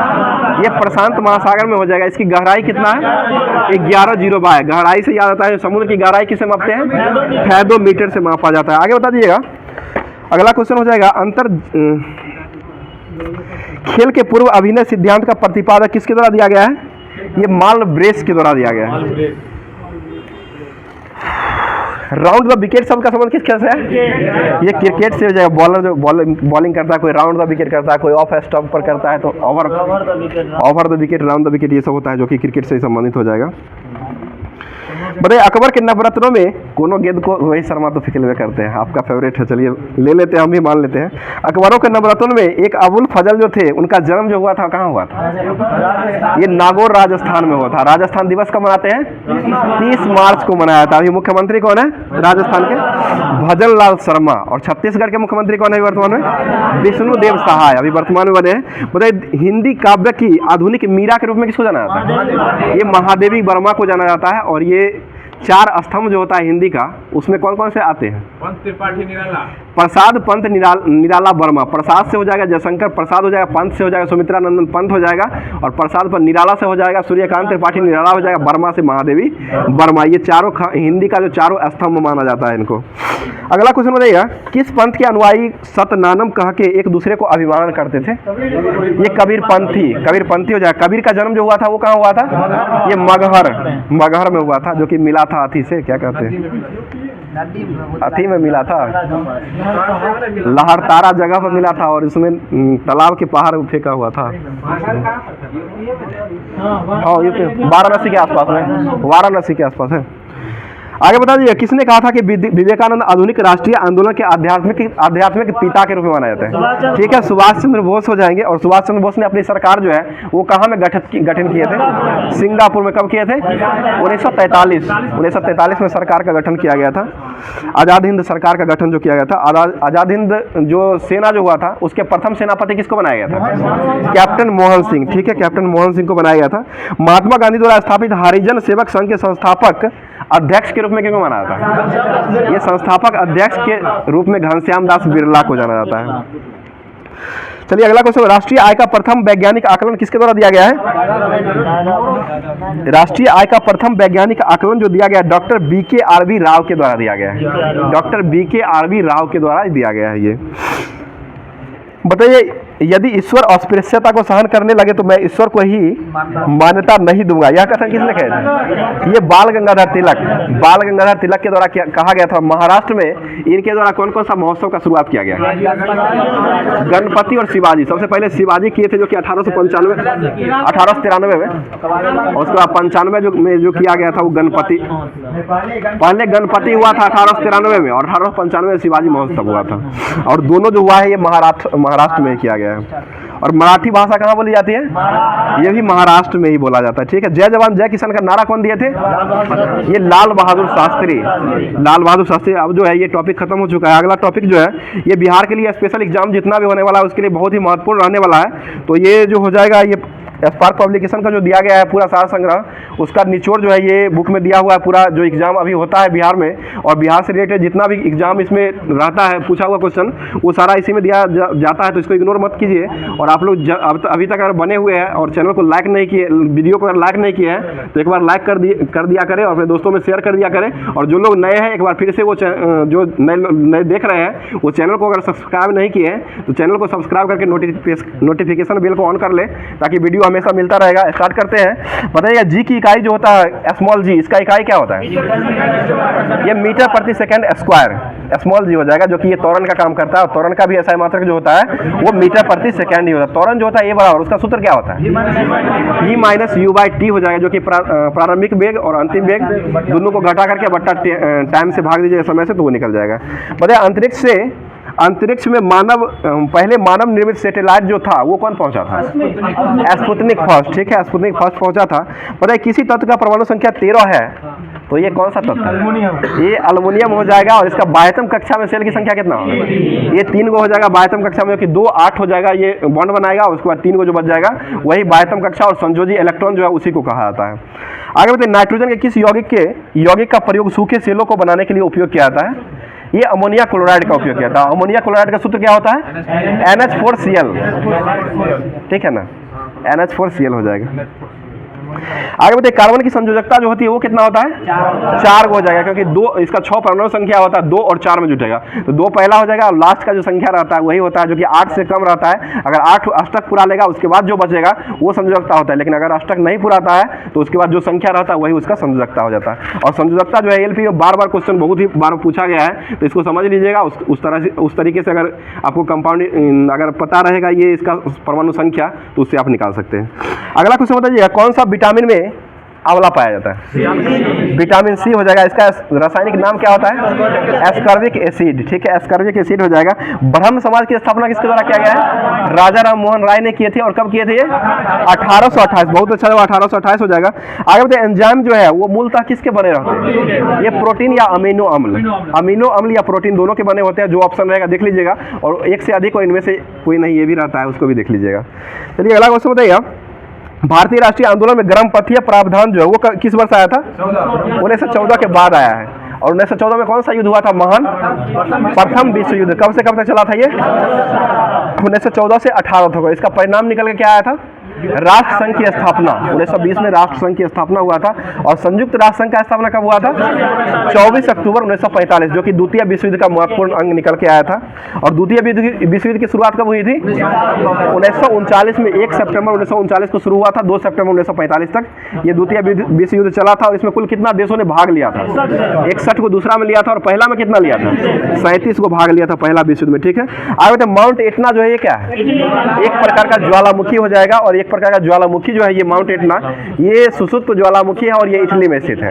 ये प्रशांत महासागर में हो जाएगा। इसकी गहराई कितना है? 11.0 है। गहराई से याद आता है समुद्र की गहराई किसे मापते हैं? फैथोमीटर से मापा जाता है। आगे बता दीजिएगा अगला क्वेश्चन हो जाएगा खेल के पूर्व अभिनय सिद्धांत का प्रतिपादक किसके द्वारा दिया गया है? ये मार्ल ब्रेस के द्वारा दिया गया है। राउंड द विकेट शब्द का संबंध किस खेल से है? ये क्रिकेट से हो जाएगा। बॉलर जो बॉलिंग करता है, कोई राउंड द विकेट करता है, कोई ऑफ स्टंप पर करता है तो over the wicket, round the wicket ये सब होता है जो कि क्रिकेट से संबंधित हो जाएगा। बताइए अकबर के नवरत्नों में कोनो गेंद को रोहित शर्मा तो फिक्र करते हैं, आपका फेवरेट है, चलिए ले लेते हैं, हम भी मान लेते हैं। अकबरों के नवरत्नों में एक अबुल फजल जो थे उनका जन्म जो हुआ था कहाँ हुआ था? ये नागौर राजस्थान में हुआ था। राजस्थान दिवस कब मनाते हैं? 30 मार्च को मनाया था। अभी मुख्यमंत्री कौन है राजस्थान के? भजन लाल शर्मा। और छत्तीसगढ़ के मुख्यमंत्री कौन है वर्तमान में? विष्णुदेव सहाय अभी वर्तमान में बने हैं। बताइए हिंदी काव्य की आधुनिक मीरा के रूप में किसको जाना जाता है? ये महादेवी वर्मा को जाना जाता है। और ये 4 स्तंभ जो होता है हिंदी का उसमें कौन कौन से आते हैं? पंत त्रिपाठी निराला, प्रसाद पंत निराला वर्मा। प्रसाद से हो जाएगा जयशंकर प्रसाद हो जाएगा, पंत से हो जाएगा सुमित्रा नंदन पंत हो जाएगा, और प्रसाद पर निराला से हो जाएगा सूर्यकांत त्रिपाठी निराला हो जाएगा, वर्मा से महादेवी वर्मा। ये चारों हिंदी का जो 4 स्तंभ माना जाता है इनको। अगला क्वेश्चन बताइएगा किस पंथ के अनुयायी सतनानम कह के एक दूसरे को अभिमान करते थे? ये कबीर पंथी हो जाएगा। कबीर का जन्म जो हुआ था वो कहाँ हुआ था? ये मगहर में हुआ था, जो कि मिला था हाथी से, क्या कहते हैं, हाथी में मिला था, लहरतारा जगह पर मिला था और इसमें तालाब के पहाड़ फेंका हुआ था। हाँ ये वाराणसी के आसपास है। आगे बता दीजिए किसने कहा था कि विवेकानंद आधुनिक राष्ट्रीय आंदोलन के आध्यात्मिक पिता के रूप में माना जाता है? ठीक है, सुभाष चंद्र बोस हो जाएंगे। और सुभाष चंद्र बोस ने अपनी सरकार जो है वो कहाँ में गठन किए थे? सिंगापुर में। कब किए थे? 1943 में सरकार का गठन किया गया था। आज़ाद हिंद सरकार का गठन जो किया गया था। आज़ाद हिंद जो सेना जो हुआ था उसके प्रथम सेनापति किसको बनाया गया था? कैप्टन मोहन सिंह। ठीक है, कैप्टन मोहन सिंह को बनाया गया था। महात्मा गांधी द्वारा स्थापित हरिजन सेवक संघ के संस्थापक अध्यक्ष के रूप में क्यों माना जाता है? ये संस्थापक अध्यक्ष के रूप में घनश्याम दास बिरला को जाना जाता है। चलिए अगला क्वेश्चन, राष्ट्रीय आय का प्रथम वैज्ञानिक आकलन किसके द्वारा दिया गया है? राष्ट्रीय आय का प्रथम वैज्ञानिक आकलन जो दिया गया है डॉक्टर BKRB राव के द्वारा दिया गया है। डॉक्टर BKRB राव के द्वारा दिया गया है। ये बताइए यदि ईश्वर अस्पृश्यता को सहन करने लगे तो मैं ईश्वर को ही मान्यता नहीं दूंगा। यह कथन किसने कहा था? ये बाल गंगाधर तिलक के द्वारा कहा गया था। महाराष्ट्र में इनके द्वारा कौन कौन सा महोत्सव का शुरुआत किया गया? गणपति और शिवाजी। सबसे पहले शिवाजी किए थे जो कि 1893 में, और उसके बाद 95 में जो किया गया था वो गणपति। पहले गणपति हुआ था 1893 में और 1895 में शिवाजी महोत्सव हुआ था। और दोनों जो हुआ है ये महाराष्ट्र में किया गया है। और मराठी भाषा कहाँ बोली जाती है? ये भी महाराष्ट्र में ही बोला जाता है। ठीक है। जय जवान जय किसान का नारा कौन दिए थे? ये लाल बहादुर शास्त्री। अब जो है ये टॉपिक खत्म हो चुका है। अगला टॉपिक जो है ये बिहार के लिए स्पेशल एग्जाम जितना भी होने वाला है उसके लिए बहुत ही महत्वपूर्ण रहने वाला है। तो ये जो हो जाएगा, ये स्पार्क पब्लिकेशन का जो दिया गया है पूरा सार संग्रह, उसका निचोड़ जो है ये बुक में दिया हुआ है। पूरा जो एग्जाम अभी होता है बिहार में और बिहार से रिलेटेड जितना भी एग्जाम इसमें रहता है, पूछा हुआ क्वेश्चन, वो सारा इसी में दिया जाता है। तो इसको इग्नोर मत कीजिए। और आप लोग अभी तक अगर बने हुए हैं और चैनल को लाइक नहीं किए, वीडियो को अगर लाइक नहीं किए हैं तो एक बार लाइक कर दिया करें और अपने दोस्तों में शेयर कर दिया करें। और जो लोग नए हैं एक बार फिर से वो जो नए देख रहे हैं वो चैनल को अगर सब्सक्राइब नहीं किए हैं तो चैनल को सब्सक्राइब करके नोटिफिकेशन बेल को ऑन कर ले ताकि वीडियो हमेशा मिलता रहेगा। स्टार्ट करते हैं। बताइए जी की इकाई जो होता है स्मॉल जी, इसका इकाई क्या होता है? ये मीटर प्रति सेकंड स्क्वायर, स्मॉल जी हो जाएगा, जो कि ये त्वरण का काम करता है। और त्वरण का भी ऐसा मात्रक जो होता है वो मीटर प्रति सेकंड ही होता है। त्वरण जो होता है ए बराबर, उसका सूत्र क्या होता है? E minus you by T हो जाएगा, जो कि प्रारंभिक वेग और अंतिम वेग दोनों को घटा करके बट्टा टाइम से भाग दीजिए समय से, तो वो निकल जाएगा। बताइए अंतरिक्ष में पहले मानव निर्मित सैटेलाइट जो था वो कौन पहुंचा था? Sputnik first. ठीक है, स्पुतनिक फर्स्ट पहुंचा था। बताइए किसी तत्व का परमाणु संख्या 13 है तो ये कौन सा तत्व है? ये अल्युमिनियम हो जाएगा। और इसका बाह्यतम कक्षा में सेल की संख्या कितना होगा? ये 3 गो हो जाएगा बाह्यतम कक्षा में, कि 2 8 हो जाएगा, ये बॉन्ड बनाएगा। उसके बाद 3 गो जो बच जाएगा वही बाह्यतम कक्षा और संयोजी इलेक्ट्रॉन जो है उसी को कहा जाता है। आगे बताइए नाइट्रोजन के किस यौगिक का प्रयोग सूखे सेलों को बनाने के लिए उपयोग किया जाता है? ये अमोनिया क्लोराइड का उपयोग किया था। अमोनिया क्लोराइड का सूत्र क्या होता है? NH4Cl। ठीक है ना, NH4Cl हो जाएगा। आगे बताइए कार्बन की संयोजकता जो होती है वो कितना होता है? 4 हो जाएगा, क्योंकि 2 इसका 6 परमाणु संख्या होता है, 2 और 4 में जुटेगा तो 2 पहला हो जाएगा। और लास्ट का जो संख्या रहता है वही होता है जो कि 8 से कम रहता है। अगर 8 अष्टक पूरा लेगा उसके बाद जो बचेगा वो संयोजकता होता है, लेकिन अगर अष्टक नहीं पूराता है तो उसके बाद जो संख्या रहता है वही उसका संयोजकता हो जाता है। और संयोजकता जो है एलपी में बार क्वेश्चन बहुत ही बार पूछा गया है, तो इसको समझ लीजिएगा। उस तरीके से अगर आपको कंपाउंड अगर पता रहेगा ये इसका परमाणु संख्या तो उससे आप निकाल सकते हैं। अगला क्वेश्चन बताइएगा कौन सा विटामिन में आंवला पाया जाता है? विटामिन सी हो जाएगा। इसका रासायनिक नाम क्या होता है? Ascorbic acid. ठीक है, एस्कॉर्बिक एसिड हो जाएगा। ब्रह्म समाज की स्थापना किसके द्वारा किया गया है? राजा राम मोहन राय ने किए थे। और कब किए थे? 1828। बहुत अच्छा, 1828 हो जाएगा। आगे बताइए एंजाइम जो है वो मूलतः किसके बने रहते हैं? ये प्रोटीन या अमीनो अम्ल या प्रोटीन दोनों के बने होते हैं। जो ऑप्शन रहेगा देख लीजिएगा। और एक से अधिक और इनमें से कोई नहीं ये भी रहता है, उसको भी देख लीजिएगा। चलिए अगला क्वेश्चन बताइए। भारतीय राष्ट्रीय आंदोलन में ग्रामपथीय प्रावधान जो है वो किस वर्ष आया था? 1914 के बाद आया है। और 1914 में कौन सा युद्ध हुआ था? महान प्रथम विश्व युद्ध। कब से कब तक चला था ये? 1914 से 18 तक। इसका परिणाम निकल के क्या आया था? राष्ट्र संघ की स्थापना। 1920 में राष्ट्र संघ की स्थापना हुआ था। और संयुक्त राष्ट्र संघ का स्थापना कब हुआ था? 24 अक्टूबर 1945, जो कि द्वितीय विश्व युद्ध का महत्वपूर्ण अंग निकल के आया था। और द्वितीय विश्व युद्ध की शुरुआत कब हुई थी? 1939 में। 1 सितंबर 1939 को शुरू हुआ था, 2 सितंबर 1945 तक ये द्वितीय विश्व युद्ध चला था। और इसमें कुल कितना देशों ने भाग लिया था? 61 को दूसरा में लिया था और पहला में कितना लिया था? 37 को भाग लिया था पहला विश्व युद्ध में। ठीक है, आगे माउंट एटना जो है ये क्या है? एक प्रकार का ज्वालामुखी हो जाएगा। और एक प्रकार का ज्वालामुखी जो है ये माउंट एटना, ये सुषुप्त ज्वालामुखी है और ये इटली में स्थित है।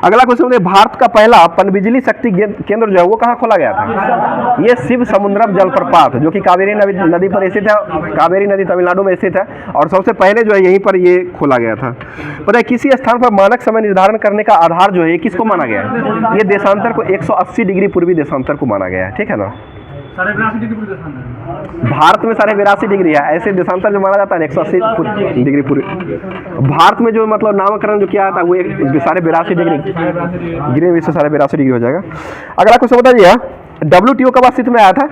अगला क्वेश्चन, भारत का पहला पनबिजली शक्ति केंद्र जो है वो कहाँ खोला गया था? ये शिव समुद्रम जलप्रपात, जो कि कावेरी नदी पर स्थित है। कावेरी नदी तमिलनाडु में स्थित है और सबसे पहले जो है यहीं पर ये खोला गया था। पता है किसी स्थान पर मानक समय निर्धारण करने का आधार जो है किसको माना गया है? ये देशांतर को 180 डिग्री पूर्वी देशांतर को माना गया है। ठीक है ना, 82 डिग्री देशांतर भारत में 82 डिग्री है। ऐसे देशांतर जो माना जाता है 180 डिग्री पूर्वी। भारत में जो मतलब नामकरण जो किया जाता है वो 82 डिग्री ग्रीन विश्व 82 डिग्री हो जाएगा। अगला क्वेश्चन बताइए WTO कब अस्तित्व में आया था?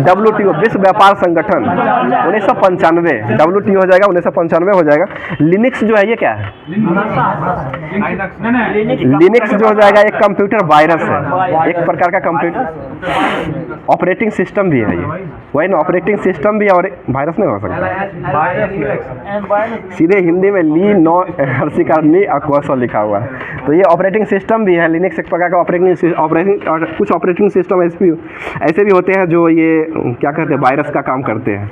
WTO विश्व व्यापार संगठन 1995, WTO हो जाएगा 1995 हो जाएगा। लिनक्स जो है ये क्या है? लिनक्स जो हो जाएगा एक कंप्यूटर वायरस है, एक प्रकार का कंप्यूटर ऑपरेटिंग सिस्टम भी है। ये वही ना, ऑपरेटिंग सिस्टम भी है और वायरस नहीं हो सकता। सीधे हिंदी में ली नो हर्षिका नी अक्वासो लिखा हुआ है। तो ये ऑपरेटिंग सिस्टम भी है। लिनक्स एक प्रकार का ऑपरेटिंग और कुछ ऑपरेटिंग सिस्टम ऐसे भी होते हैं जो ये क्या कहते हैं, वायरस का काम करते हैं।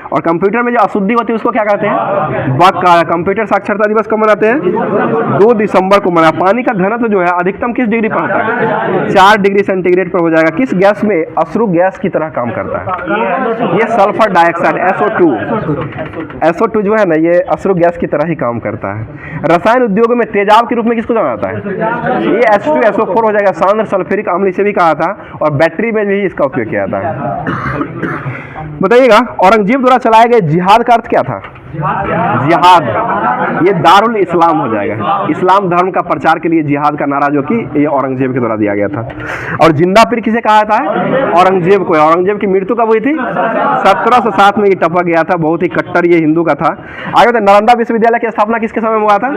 और कंप्यूटर में जो अशुद्धि होती है उसको क्या कहते हैं? बग का। कंप्यूटर साक्षरता दिवस कब मनाते हैं? 2 दिसंबर को मना। पानी का घनत्व जो है अधिकतम किस डिग्री पर होता है? 4 डिग्री सेंटीग्रेड पर हो जाएगा। किस गैस में अश्रु गैस की तरह काम करता है? ये सल्फर डाइऑक्साइड SO2 जो है ना, ये अश्रु गैस की तरह ही काम करता है। रसायन उद्योग में तेजाब के रूप में किसको जाना जाता है? ये H2SO4 हो जाएगा। सांद्र सल्फ्यूरिक अम्ल इसे भी कहा था, और बैटरी में भी इसका उपयोग किया जाता है। बताइएगा, औरंगजेब द्वारा चलाए गए जिहाद का अर्थ क्या था? जिहाद, ये दारुल इस्लाम हो जाएगा। इस्लाम धर्म का प्रचार के लिए जिहाद का नारा जो कि ये औरंगजेब के द्वारा दिया गया था। और जिंदा पीर किसे कहा था? औरंगजेब को। औरंगजेब की मृत्यु कब हुई थी? 1707 में ये टपक गया था। बहुत ही कट्टर ये हिंदू का था। आगे तो नालंदा विश्वविद्यालय की स्थापना किसके समय में हुआ था?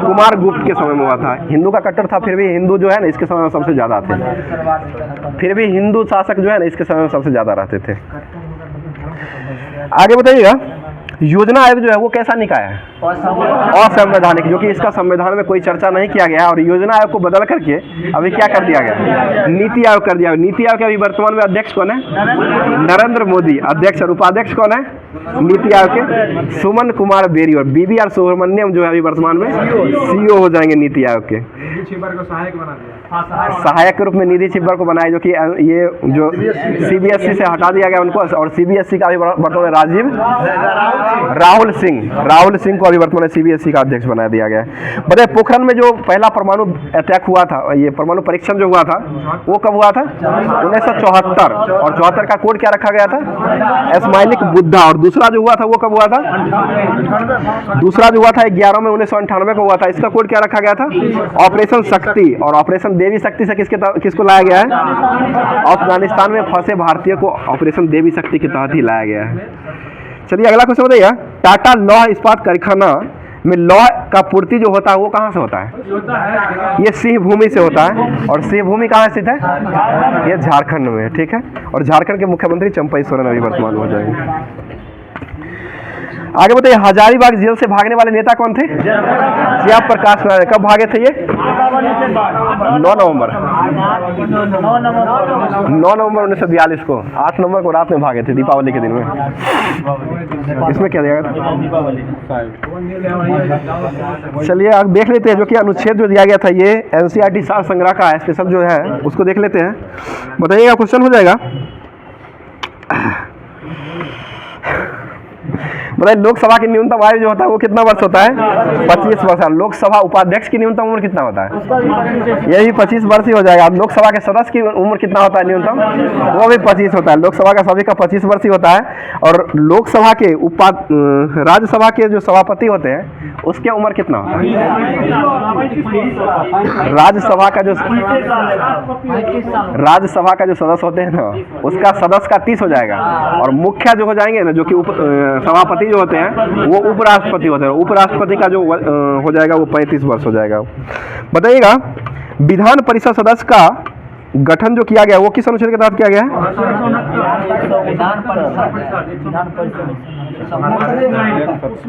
कुमार गुप्त के समय में हुआ था। हिंदू का कट्टर था, फिर भी हिंदू जो है ना इसके समय में सबसे ज्यादा थे। फिर भी हिंदू शासक जो है ना इसके समय में सबसे ज्यादा रहते थे। आगे बताइएगा, योजना आयोग जो है वो कैसा निकाय है? असंवैधानिक, जो कि इसका संविधान में कोई चर्चा नहीं किया गया है। और योजना आयोग को बदल करके अभी क्या कर दिया गया? नीति आयोग कर दिया। नीति आयोग के अभी वर्तमान में अध्यक्ष कौन है? नरेंद्र मोदी अध्यक्ष। और उपाध्यक्ष कौन है नीति आयोग के? सुमन कुमार बेरी। और BVR सुब्रमण्यम जो है अभी वर्तमान में CEO हो जाएंगे नीति आयोग के। सहायक के रूप में निधि छिब्बर को बनाया, जो कि ये जो CBSE से हटा दिया गया उनको। और CBSE का अभी वर्तमान में राहुल सिंह को अभी वर्तमान में CBSE का अध्यक्ष बना दिया गया है। बताइए, पोखरण में जो पहला परमाणु अटैक हुआ था, ये परमाणु परीक्षण जो हुआ था वो कब हुआ था? 1974। और 74 का कोड क्या रखा गया था? स्माइलिक बुद्धा। और दूसरा जो हुआ था वो कब हुआ था? दूसरा जो हुआ था 11 में 1998 को हुआ था। इसका कोड क्या रखा गया था? ऑपरेशन शक्ति। और ऑपरेशन देवी शक्ति से किसको लाया गया है? अफगानिस्तान में फंसे भारतीय को ऑपरेशन देवी शक्ति के तहत ही लाया गया है। चलिए अगला क्वेश्चन बताइए, टाटा लौह इस्पात कारखाना में लौह का पूर्ति जो होता है वो कहाँ से होता है? ये सिंह भूमि से होता है। और सिंह भूमि कहाँ स्थित है? ये झारखंड में, ठीक है। और झारखंड के मुख्यमंत्री चंपई सोरेन अभी वर्तमान में हो जाएंगे। आगे बताइए, हजारीबाग जेल से भागने वाले नेता कौन थे? जयप्रकाश नारायण। कब भागे थे ये? 9 नवंबर 1942 को। 8 नवंबर को रात में भागे थे, दीपावली के दिन में। इसमें क्या दिया गया था? चलिए अब देख लेते हैं, जो कि अनुच्छेद जो दिया गया था ये NCERT सार संग्रह का स्पेशल जो है उसको देख लेते हैं। बताइएगा, क्वेश्चन हो जाएगा। मतलब लोकसभा की न्यूनतम आयु जो होता है वो कितना वर्ष होता है? 25 वर्ष। लोकसभा उपाध्यक्ष की न्यूनतम उम्र कितना होता है? यही 25 वर्ष ही हो जाएगा। अब लोकसभा के सदस्य की उम्र कितना होता है न्यूनतम? वो भी 25 होता है। लोकसभा का सभी का 25 वर्ष ही होता है। और लोकसभा के राज्यसभा के जो सभापति होते हैं उसके उम्र कितना होता है? राज्यसभा का जो सदस्य होते हैं ना उसका सदस्य का 30 हो जाएगा। और मुखिया जो हो जाएंगे ना, जो कि सभापति जो होते हैं वो उपराष्ट्रपति होते हैं। उपराष्ट्रपति का जो हो जाएगा वो 35 वर्ष हो जाएगा। बताइएगा, विधान परिषद सदस्य का गठन जो किया गया वो किस अनुच्छेद के तहत किया गया है?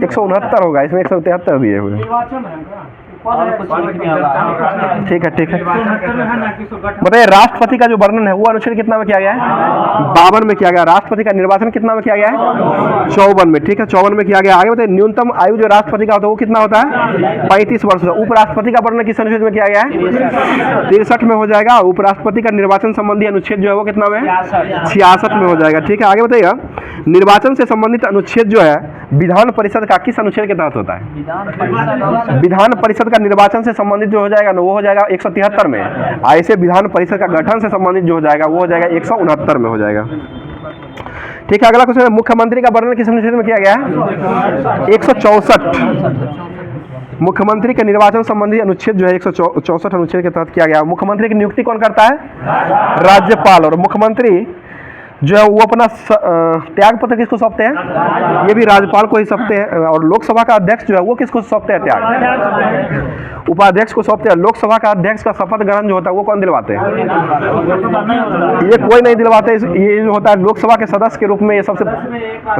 169 होगा, इसमें 173 दिए हुए। ठीक है। बताइए, राष्ट्रपति का जो वर्णन है वो अनुच्छेद कितना में किया गया है? 52 में किया गया। राष्ट्रपति का निर्वाचन कितना में किया गया है? 54 में। ठीक है, 54 में किया गया। आगे बताइए, न्यूनतम आयु जो राष्ट्रपति का होता है वो कितना होता है? 35 वर्ष। उपराष्ट्रपति का वर्णन किस अनुच्छेद में किया गया है? 63 में हो जाएगा। उपराष्ट्रपति का निर्वाचन संबंधी अनुच्छेद जो है वो कितना में? 66 में हो जाएगा। ठीक है, आगे बताइएगा, निर्वाचन से संबंधित अनुच्छेद जो है विधान परिषद का किस अनुच्छेद के तहत होता है? विधान परिषद का निर्वाचन से संबंधित जो हो जाएगा ना वो हो जाएगा 173 में। ऐसे विधान परिषद का गठन से संबंधित जो हो जाएगा वो हो जाएगा 169 में हो जाएगा। ठीक है, अगला क्वेश्चन है, मुख्यमंत्री का वर्णन किस अनुच्छेद में किया गया है? 164। मुख्यमंत्री के निर्वाचन संबंधी अनुच्छेद जो है 164 अनुच्छेद के तहत किया गया। मुख्यमंत्री की नियुक्ति कौन करता है? राज्यपाल। और मुख्यमंत्री जो है वो अपना त्याग पत्र किसको सौंपते हैं? ये भी राज्यपाल को ही सौंपते हैं। और लोकसभा का अध्यक्ष जो है वो किसको सौंपते हैं त्याग? उपाध्यक्ष को सौंपते हैं। लोकसभा का अध्यक्ष का शपथ ग्रहण जो होता है वो कौन दिलवाते हैं? ये कोई नहीं दिलवाते। ये जो होता है लोकसभा के सदस्य के रूप में, ये सबसे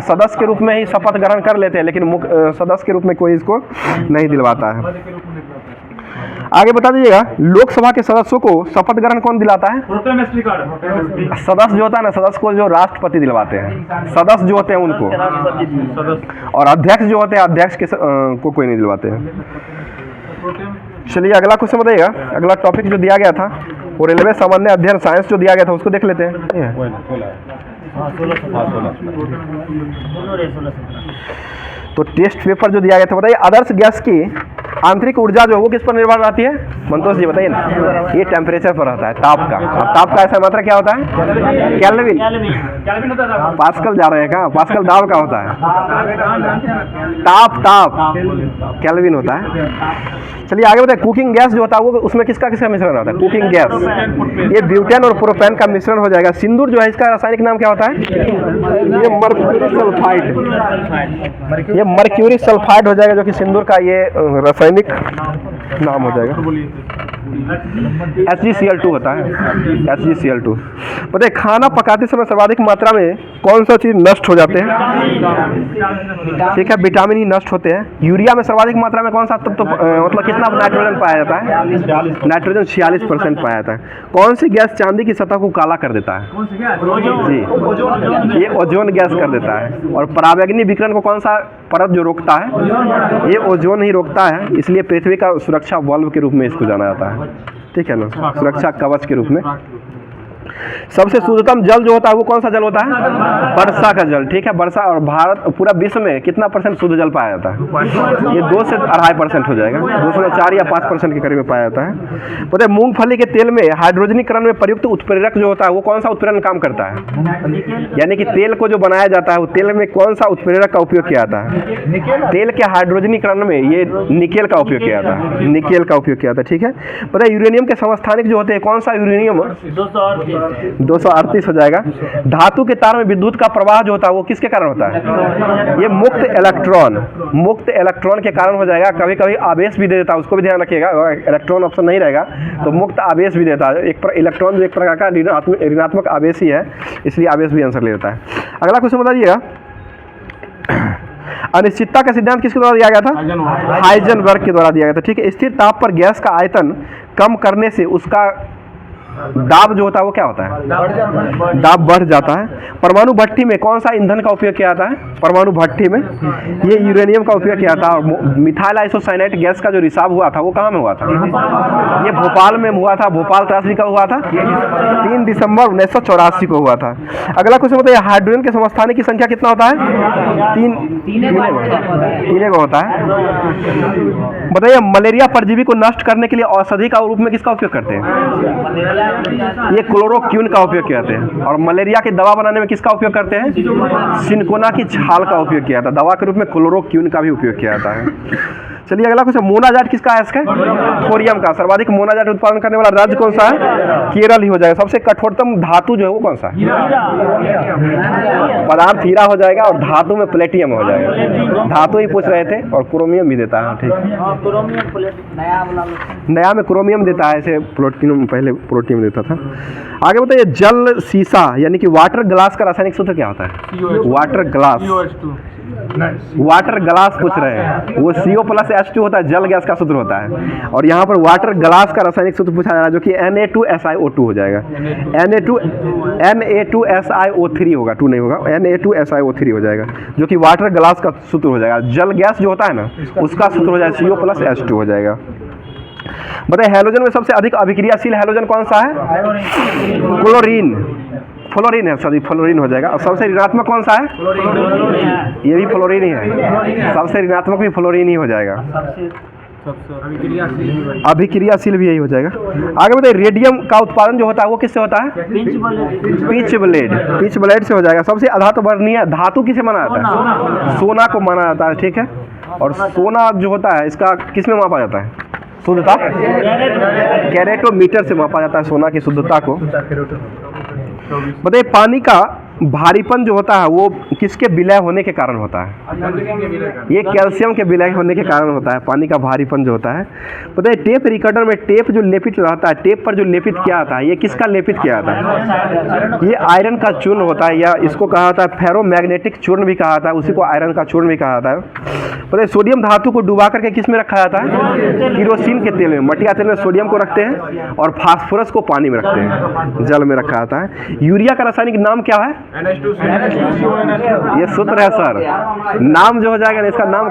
सदस्य के रूप में ही शपथ ग्रहण कर लेते हैं, लेकिन सदस्य के रूप में कोई इसको नहीं दिलवाता है। आगे बता दीजिएगा, लोकसभा के सदस्यों को शपथ ग्रहण कौन दिलाता है? सदस्य जो होता है ना, सदस्य को जो राष्ट्रपति दिलवाते हैं, सदस्य जो होते हैं उनको। और अध्यक्ष जो होते हैं, अध्यक्ष के को कोई नहीं दिलवाते हैं। चलिए अगला क्वेश्चन बताइएगा। अगला टॉपिक जो दिया गया था वो रेलवे सामान्य अध्ययन साइंस जो दिया गया था उसको देख लेते हैं। तो टेस्ट पेपर जो दिया गया था, बताइए आदर्श गैस की आंतरिक ऊर्जा जो है वो किस पर निर्भर रहती है? मंतोष जी बताइए ना। ये टेम्परेचर पर रहता है, ताप का। और ताप का ऐसा मात्रा क्या होता है? केल्विन। पास्कल जा रहे हैं कहाँ? पास्कल दाब का होता है। ताप केल्विन होता है। चलिए आगे बताइए, कुकिंग गैस जो होता है वो उसमें किसका किसका मिश्रण होता है? कुकिंग गैस, ये ब्यूटेन और प्रोपेन का मिश्रण हो जाएगा। सिंदूर जो है इसका रासायनिक नाम क्या होता है? ये मर्क्यूरी सल्फाइड। ये मर्क्यूरी सल्फाइड हो जाएगा, जो कि सिंदूर का ये रासायनिक नाम हो जाएगा। HgCl2 होता है, HgCl2। बताइए खाना पकाते समय सर्वाधिक मात्रा में कौन सा चीज नष्ट हो जाते हैं? ठीक है, विटामिन ही नष्ट होते हैं। यूरिया में सर्वाधिक मात्रा में कौन सा तत्व मतलब कितना नाइट्रोजन पाया जाता है? नाइट्रोजन 46% पाया जाता है। कौन सी गैस चांदी की सतह को काला कर देता है? जी, ये ओजोन गैस कर देता है। और पराबैंगनी विकिरण को कौन सा परत जो रोकता है? ये ओजोन ही रोकता है। इसलिए पृथ्वी का सुरक्षा बल्ब के रूप में इसको जाना जाता है। ठीक है ना, सुरक्षा कवच के रूप में। सबसे शुद्धतम जल जो होता है वो कौन सा जल होता है? वर्षा का जल। ठीक है, वर्षा। और भारत पूरा विश्व में कितना % शुद्ध जल पाया जाता है? ये 2 से 2.5% हो जाएगा। 2.4 या 5% के करीब में पाया जाता है। पता है मूंगफली के तेल में हाइड्रोजनीकरण में प्रयुक्त उत्प्रेरक जो होता है वो कौन सा उत्प्रेरक काम करता है? यानी कि तेल को जो बनाया जाता है वो तेल में कौन सा उत्प्रेरक का उपयोग किया जाता है? तेल के हाइड्रोजनीकरण में ये निकेल का उपयोग किया जाता है। निकेल का उपयोग किया जाता है। ठीक है, पता है यूरेनियम के समस्थानिक जो होते हैं कौन सा यूरेनियम? 238 हो जाएगा। धातु के तार में विद्युत का प्रवाह जो होता है वो किसके कारण होता है? ये मुक्त इलेक्ट्रॉन के कारण हो जाएगा। कभी कभी आवेश भी दे देता है, उसको भी ध्यान रखिएगा। इलेक्ट्रॉन ऑप्शन नहीं रहेगा तो मुक्त आवेश भी देता है। इलेक्ट्रॉन जो एक प्रकार का ऋणात्मक आवेश ही है, इसलिए आवेश भी आंसर ले देता है। अगला क्वेश्चन बताइएगा, अनिश्चितता का सिद्धांत किसके द्वारा दिया गया था? हाइजेनबर्ग के द्वारा दिया गया था। ठीक है, स्थिर ताप पर गैस का आयतन कम करने से उसका दाब जो होता है वो क्या होता है? दाब बढ़ जाता है। परमाणु भट्टी में कौन सा ईंधन का उपयोग किया जाता है? परमाणु भट्टी में ये यूरेनियम का उपयोग किया था। और मिथाइल आइसोसाइनेट गैस का जो रिसाव हुआ था वो कहाँ में हुआ था? ये भोपाल में हुआ था। भोपाल त्रासदी का हुआ था 3 दिसंबर 1984 को हुआ था। अगला क्वेश्चन बताइए, हाइड्रोजन के समस्थानिक की संख्या कितना होता है? 3 को होता है। बताइए मलेरिया परजीवी को नष्ट करने के लिए औषधि का रूप में किसका उपयोग करते हैं? ये क्लोरोक्विन का उपयोग किया जाता है। और मलेरिया की दवा बनाने में किसका उपयोग करते हैं? सिनकोना की छाल का उपयोग किया जाता है। दवा के रूप में क्लोरोक्विन का भी उपयोग किया जाता है। चलिए अगला क्वेश्चन, मोनाजाट किसका है? इसका थोरियम का। सर्वाधिक मोनाजाट उत्पादन करने वाला राज्य कौन सा है? केरल ही हो जाएगा। सबसे कठोरतम धातु जो है वो कौन सा है? पदार्थ हीरा हो जाएगा। और धातु में प्लेटियम हो जाएगा। धातु ही पूछ रहे थे। और क्रोमियम भी देता है। ठीक, नया में क्रोमियम देता है, ऐसे प्लेटिनम पहले प्रोटियम देता था। आगे बताइए, जल शीशा यानी कि वाटर ग्लास का रासायनिक सूत्र क्या होता है? वाटर ग्लास पूछ रहे हैं। वो CO+H2 होता है, जल गैस का सूत्र होता है। और यहाँ पर वाटर ग्लास का रासायनिक सूत्र पूछा जा रहा है, जो कि Na2SiO2 हो जाएगा। Na2SiO3 होगा, 2 नहीं होगा। Na2SiO3 हो जाएगा, जो कि वाटर ग्लास का सूत्र हो जाएगा। जल गैस जो होता है ना उसका सूत्र हो जाएगा CO+H2 हो जाएगा। बताइए हैलोजन में सबसे अधिक अभिक्रियाशील हैलोजन कौन सा है? फ्लोरीन है, सॉरी फ्लोरीन हो जाएगा। और सबसे ऋणात्मक कौन सा है? ये भी फ्लोरीन ही है। सबसे ऋणात्मक भी फ्लोरीन ही हो जाएगा। अभिक्रियाशील भी यही हो जाएगा। आगे बताइए, रेडियम का उत्पादन जो होता है वो किससे होता है? पिच ब्लेड से हो जाएगा। सबसे अधातु वर्णीय धातु किसे माना जाता है? सोना को माना जाता है। ठीक है, और सोना जो होता है इसका किस में मापा जाता है शुद्धता? कैरेटोमीटर से मापा जाता है सोना की शुद्धता को। बताइए पानी का भारीपन जो होता है वो किसके विलय होने के कारण होता है? ये कैल्शियम के विलय होने के कारण होता है पानी का भारीपन जो होता है। बताइए टेप रिकॉर्डर में टेप जो लेपित रहता है, टेप पर जो लेपित किया जाता है, ये किसका लेपित किया जाता है? ये आयरन का चूर्ण होता है, या इसको कहा जाता है फेरोमैग्नेटिक चूर्ण भी कहा जाता है, उसी को आयरन का चूर्ण भी कहा जाता है। बताइए सोडियम धातु को डुबा करके किस में रखा जाता है? किरोसिन के तेल में, मटिया तेल में सोडियम को रखते हैं और फास्फोरस को पानी में रखते हैं, जल में रखा जाता है। यूरिया का रासायनिक नाम क्या है? ये सूत्र है सर, नाम जो हो जाएगा ना इसका नाम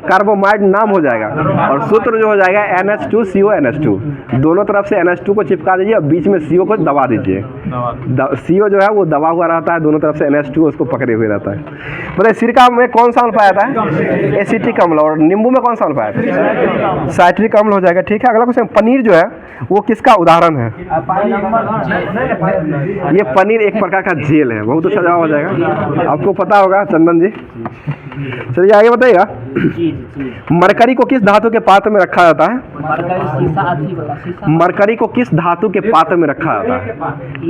कार्बोमाइड नाम हो जाएगा और सूत्र जो हो जाएगा NH2CO NH2। दोनों तरफ से NH2 को चिपका दीजिए और बीच में CO को दबा दीजिए। CO जो है वो दबा हुआ रहता है, दोनों तरफ से NH2 उसको पकड़े हुए रहता है। बताइए सिरका में कौन सा अम्ल पाया जाता है? एसिटिक अम्ल। और नींबू में कौन सा अम्ल पाया जाता है? साइट्रिक अम्ल हो जाएगा। ठीक है, अगला क्वेश्चन, पनीर जो है वो किसका उदाहरण है? ये पनीर एक प्रकार का जेल है। बहुत अच्छा जवाब हो जाएगा, आपको पता होगा चंदन जी। चलिए आगे बताइएगा, मरकरी को किस धातु के पात्र में रखा जाता है? मरकरी को किस धातु के पात्र में रखा जाता है?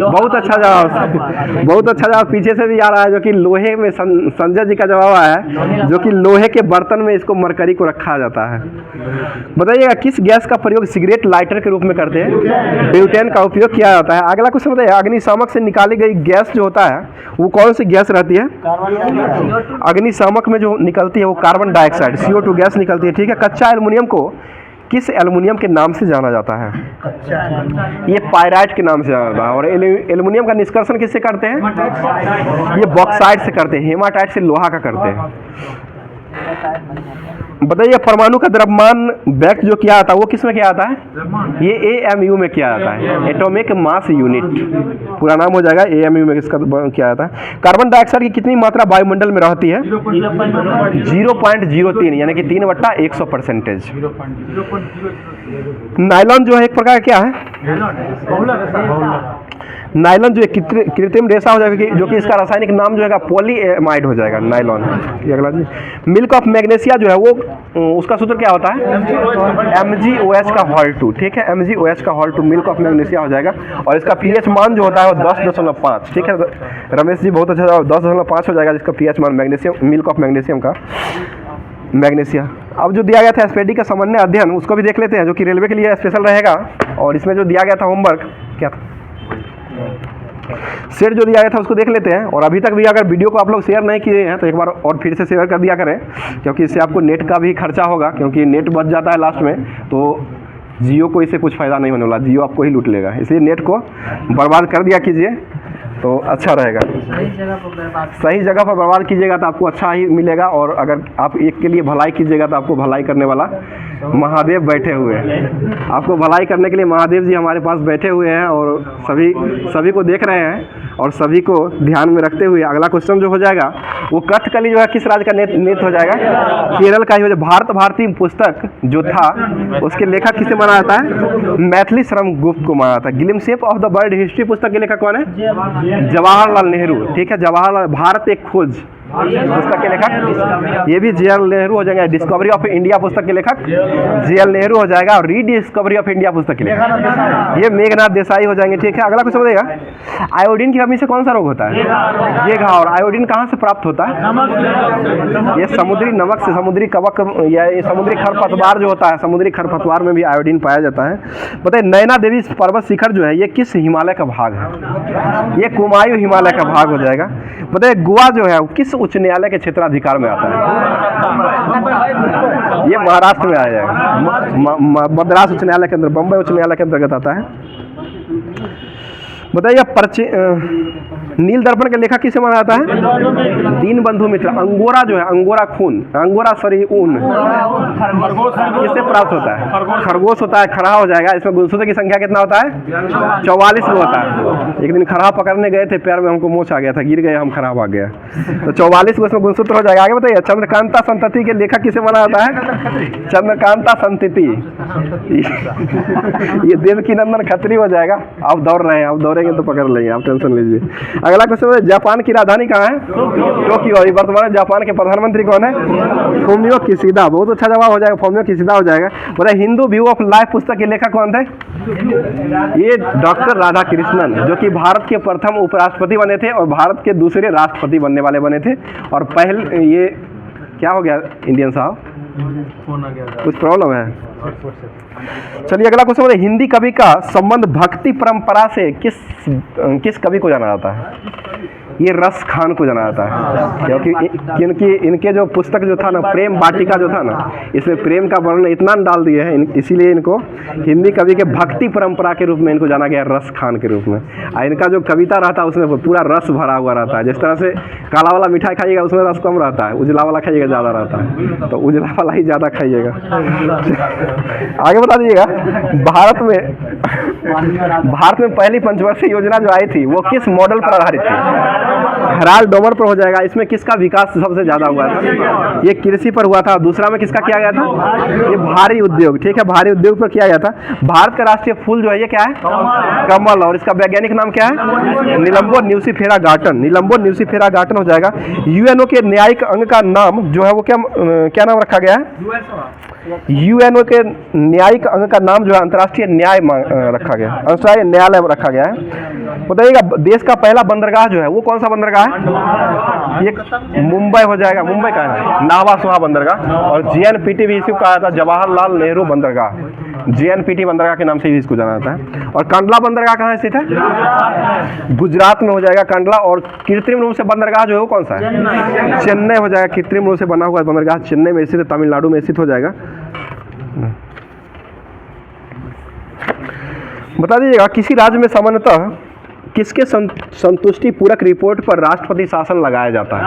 बहुत अच्छा जवाब, बहुत अच्छा जवाब पीछे से भी आ रहा है, जो कि लोहे में संजय जी का जवाब आया है, जो कि लोहे के बर्तन में इसको मरकरी को रखा जाता है। बताइएगा किस गैस का प्रयोग सिगरेट लाइटर के रूप में करते हैं? ब्यूटेन का उपयोग किया जाता है। अगला क्वेश्चन बताइए, अग्निशामक से निकाली गई गैस जो होता है वो कौन सी गैस रहती है? अग्निशामक में जो निकलती है वो कार्बन डाइऑक्साइड CO2 गैस निकलती है। ठीक है, कच्चा एल्युमिनियम को किस एल्युमिनियम के नाम से जाना जाता है? ये पायराइट के नाम से जाना जाता है। और एल्युमिनियम का निष्कर्षण किससे करते हैं? ये बॉक्साइट से करते हैं, हेमाटाइट से लोहा का करते हैं। बताइए परमाणु का द्रव्यमान व्यक्त जो किया जाता है वो किस में किया जाता है? ये AMU में किया जाता है, एटॉमिक मास यूनिट पूरा नाम हो जाएगा, AMU में इसका किया जाता है। कार्बन डाइऑक्साइड की कितनी मात्रा वायुमंडल में रहती है? 0.03 यानी कि 3/100%। नायलॉन जो है एक प्रकार क्या है? नायलॉन जो एक कृत्रिम रेशा हो जाएगा, जो कि इसका रासायनिक नाम जो है पॉलीएमाइड हो जाएगा नायलॉन। ये अगला जी, मिल्क ऑफ मैग्नीशिया जो है वो उसका सूत्र क्या होता है? MgOH का हॉल 2। ठीक है, MgOH का हॉल 2 मिल्क ऑफ मैग्नीशिया हो जाएगा। और इसका pH मान जो होता है वो 10.5। ठीक है रमेश जी, बहुत अच्छा, 10.5 हो जाएगा जिसका pH मान मैग्नीशियम, मिल्क ऑफ मैग्नीशियम का मैग्नीशिया। अब जो दिया गया था एसपीडी का सामान्य अध्ययन, उसको भी देख लेते हैं, जो कि रेलवे के लिए स्पेशल रहेगा। और इसमें जो दिया गया था होमवर्क क्या था, शेयर जो दिया गया था उसको देख लेते हैं। और अभी तक भी अगर वीडियो को आप लोग शेयर नहीं किए हैं तो एक बार और फिर से शेयर कर दिया करें, क्योंकि इससे आपको नेट का भी खर्चा होगा, क्योंकि नेट बच जाता है लास्ट में तो जियो को इससे कुछ फ़ायदा नहीं होने वाला, जियो आपको ही लूट लेगा। इसलिए नेट को बर्बाद कर दिया कीजिए तो अच्छा रहेगा। सही जगह पर बर्बाद कीजिएगा तो आपको अच्छा ही मिलेगा। और अगर आप एक के लिए भलाई कीजिएगा तो आपको भलाई करने वाला महादेव बैठे हुए हैं। आपको भलाई करने के लिए महादेव जी हमारे पास बैठे हुए हैं और सभी को देख रहे हैं और सभी को ध्यान में रखते हुए अगला क्वेश्चन जो हो जाएगा वो कथकली जो है किस राज्य का नेत हो जाएगा? केरल का ही हो जाएगा। भारत भारती पुस्तक जो था उसके लेखक किसे माना जाता है? मैथिली शरण गुप्त को माना जाता है। Glimpse of the world history पुस्तक के लेखक कौन है? जवाहरलाल नेहरू। ठीक है, जवाहरलाल भारत एक खोज पुस्तक के लेखक ये भी JL नेहरू हो जाएगा। डिस्कवरी ऑफ इंडिया पुस्तक के लेखक JL नेहरू हो जाएगा। और रीडिस्कवरी ऑफ इंडिया पुस्तक के लेखक ये मेघनाथ देसाई हो जाएंगे। ठीक है, अगला क्वेश्चन बताइएगा, आयोडीन की कमी से कौन सा रोग होता है? ये घाव। और आयोडीन कहाँ से प्राप्त होता है? ये समुद्री नमक से, समुद्री कवक या समुद्री खरपतवार जो होता है, समुद्री खरपतवार में भी आयोडीन पाया जाता है। बताइए नैना देवी पर्वत शिखर जो है ये किस हिमालय का भाग है? ये कुमायूं हिमालय का भाग हो जाएगा। बताइए गोवा जो है किस उच्च न्यायालय के क्षेत्राधिकार में आता है? ये महाराष्ट्र में आ जाएगा, मद्रास उच्च न्यायालय के अंदर, बम्बई उच्च न्यायालय के अंतर्गत आता है। बताइए नील दर्पण के लेखक किसे माना जाता है? दीनबंधु मित्र। अंगोरा जो है, अंगोरा खून, अंगोरा सॉरी ऊन किससे प्राप्त होता है? खरगोश होता है, खरहा हो जाएगा। इसमें गुणसूत्र की संख्या कितना होता है? 44 होता है। एक दिन खरहा पकड़ने गए थे, पैर में हमको मोच आ गया था, गिर गए हम, खरहा भाग गया, तो 44 को इसमें गुणसूत्र हो जाएगा। आगे बताइए चंद्रकांता संतति के लेखक किसे माना जाता है? चंद्रकांता संतति ये देवकी नंदन खत्री हो जाएगा। आप दौड़ रहे हैं, आप दौड़ेंगे तो पकड़ लेंगे, आप टेंशन लीजिए। अगला क्वेश्चन है, जापान की राजधानी कहाँ है? टोक्यो। और वर्तमान जापान के प्रधानमंत्री कौन है? Fumio Kishida. बहुत अच्छा जवाब हो जाएगा, फूमियो किशिदा हो जाएगा। बताइए, हिंदू व्यू ऑफ लाइफ पुस्तक के लेखक कौन थे? ये डॉक्टर राधा कृष्णन, जो कि भारत के प्रथम उपराष्ट्रपति बने थे और भारत के दूसरे राष्ट्रपति बनने वाले बने थे। और पहले ये क्या हो गया इंडियन साहब, कुछ प्रॉब्लम है? चलिए अगला क्वेश्चन है, हिंदी कवि का संबंध भक्ति परंपरा से किस कवि को जाना जाता है? ये रस खान को जाना जाता है, क्योंकि इनके जो पुस्तक जो था ना, प्रेम वाटिका जो था ना, इसमें प्रेम का वर्णन इतना डाल दिए हैं, इसीलिए इनको हिंदी कवि के भक्ति परंपरा के रूप में इनको जाना गया, रस खान के रूप में। इनका जो कविता रहता है उसमें पूरा रस भरा हुआ रहता है। जिस तरह से काला वाला मिठाई खाइएगा उसमें रस कम रहता है, उजला वाला खाइएगा ज़्यादा रहता है, तो उजला वाला ही ज़्यादा खाइएगा। आगे बता दीजिएगा, भारत में पहली पंचवर्षीय योजना जो आई थी वो किस मॉडल पर आधारित थी? हेराल्ड डोमर पर हो जाएगा। इसमें किसका विकास सबसे ज्यादा हुआ था? ये कृषि पर हुआ था। दूसरा में किसका किया गया था? ये भारी उद्योग, ठीक है, भारी उद्योग पर किया गया था। भारत का राष्ट्रीय फूल जो है ये क्या है? कमल। और इसका वैज्ञानिक नाम क्या है? निलंबो न्यूसिफेरा गार्टन। निलंबो न्यूसिफेरा गार्टन हो जाएगा। यूएनओ के न्यायिक अंग का नाम जो है वो क्या नाम रखा गया है? यूएनओ के न्यायिक अंग का नाम जो है अंतर्राष्ट्रीय न्याय रखा गया, अंतर्राष्ट्रीय न्यायालय रखा गया है। बताइएगा, देश का पहला बंदरगाह जो है वो कौन सा बंदरगाह है? ये मुंबई हो जाएगा। मुंबई का है नावा सोहा बंदरगाह। और जेएनपीटी भी इसको कहा था जवाहरलाल नेहरू बंदरगाह। जेएनपीटी बंदरगाह के नाम से भी इसको जाना जाता है। और कंडला बंदरगाह कहाँ स्थित है? गुजरात में हो जाएगा कंडला। और कृत्रिम रूप से बंदरगाह जो है वो कौन सा है? चेन्नई हो जाएगा। कृत्रिम रूप से बना हुआ बंदरगाह चेन्नई में स्थित है, तमिलनाडु में स्थित हो जाएगा। बता दीजिएगा, किसी राज्य में सामान्यतः किसके संतुष्टि पूरक रिपोर्ट पर राष्ट्रपति शासन लगाया जाता है?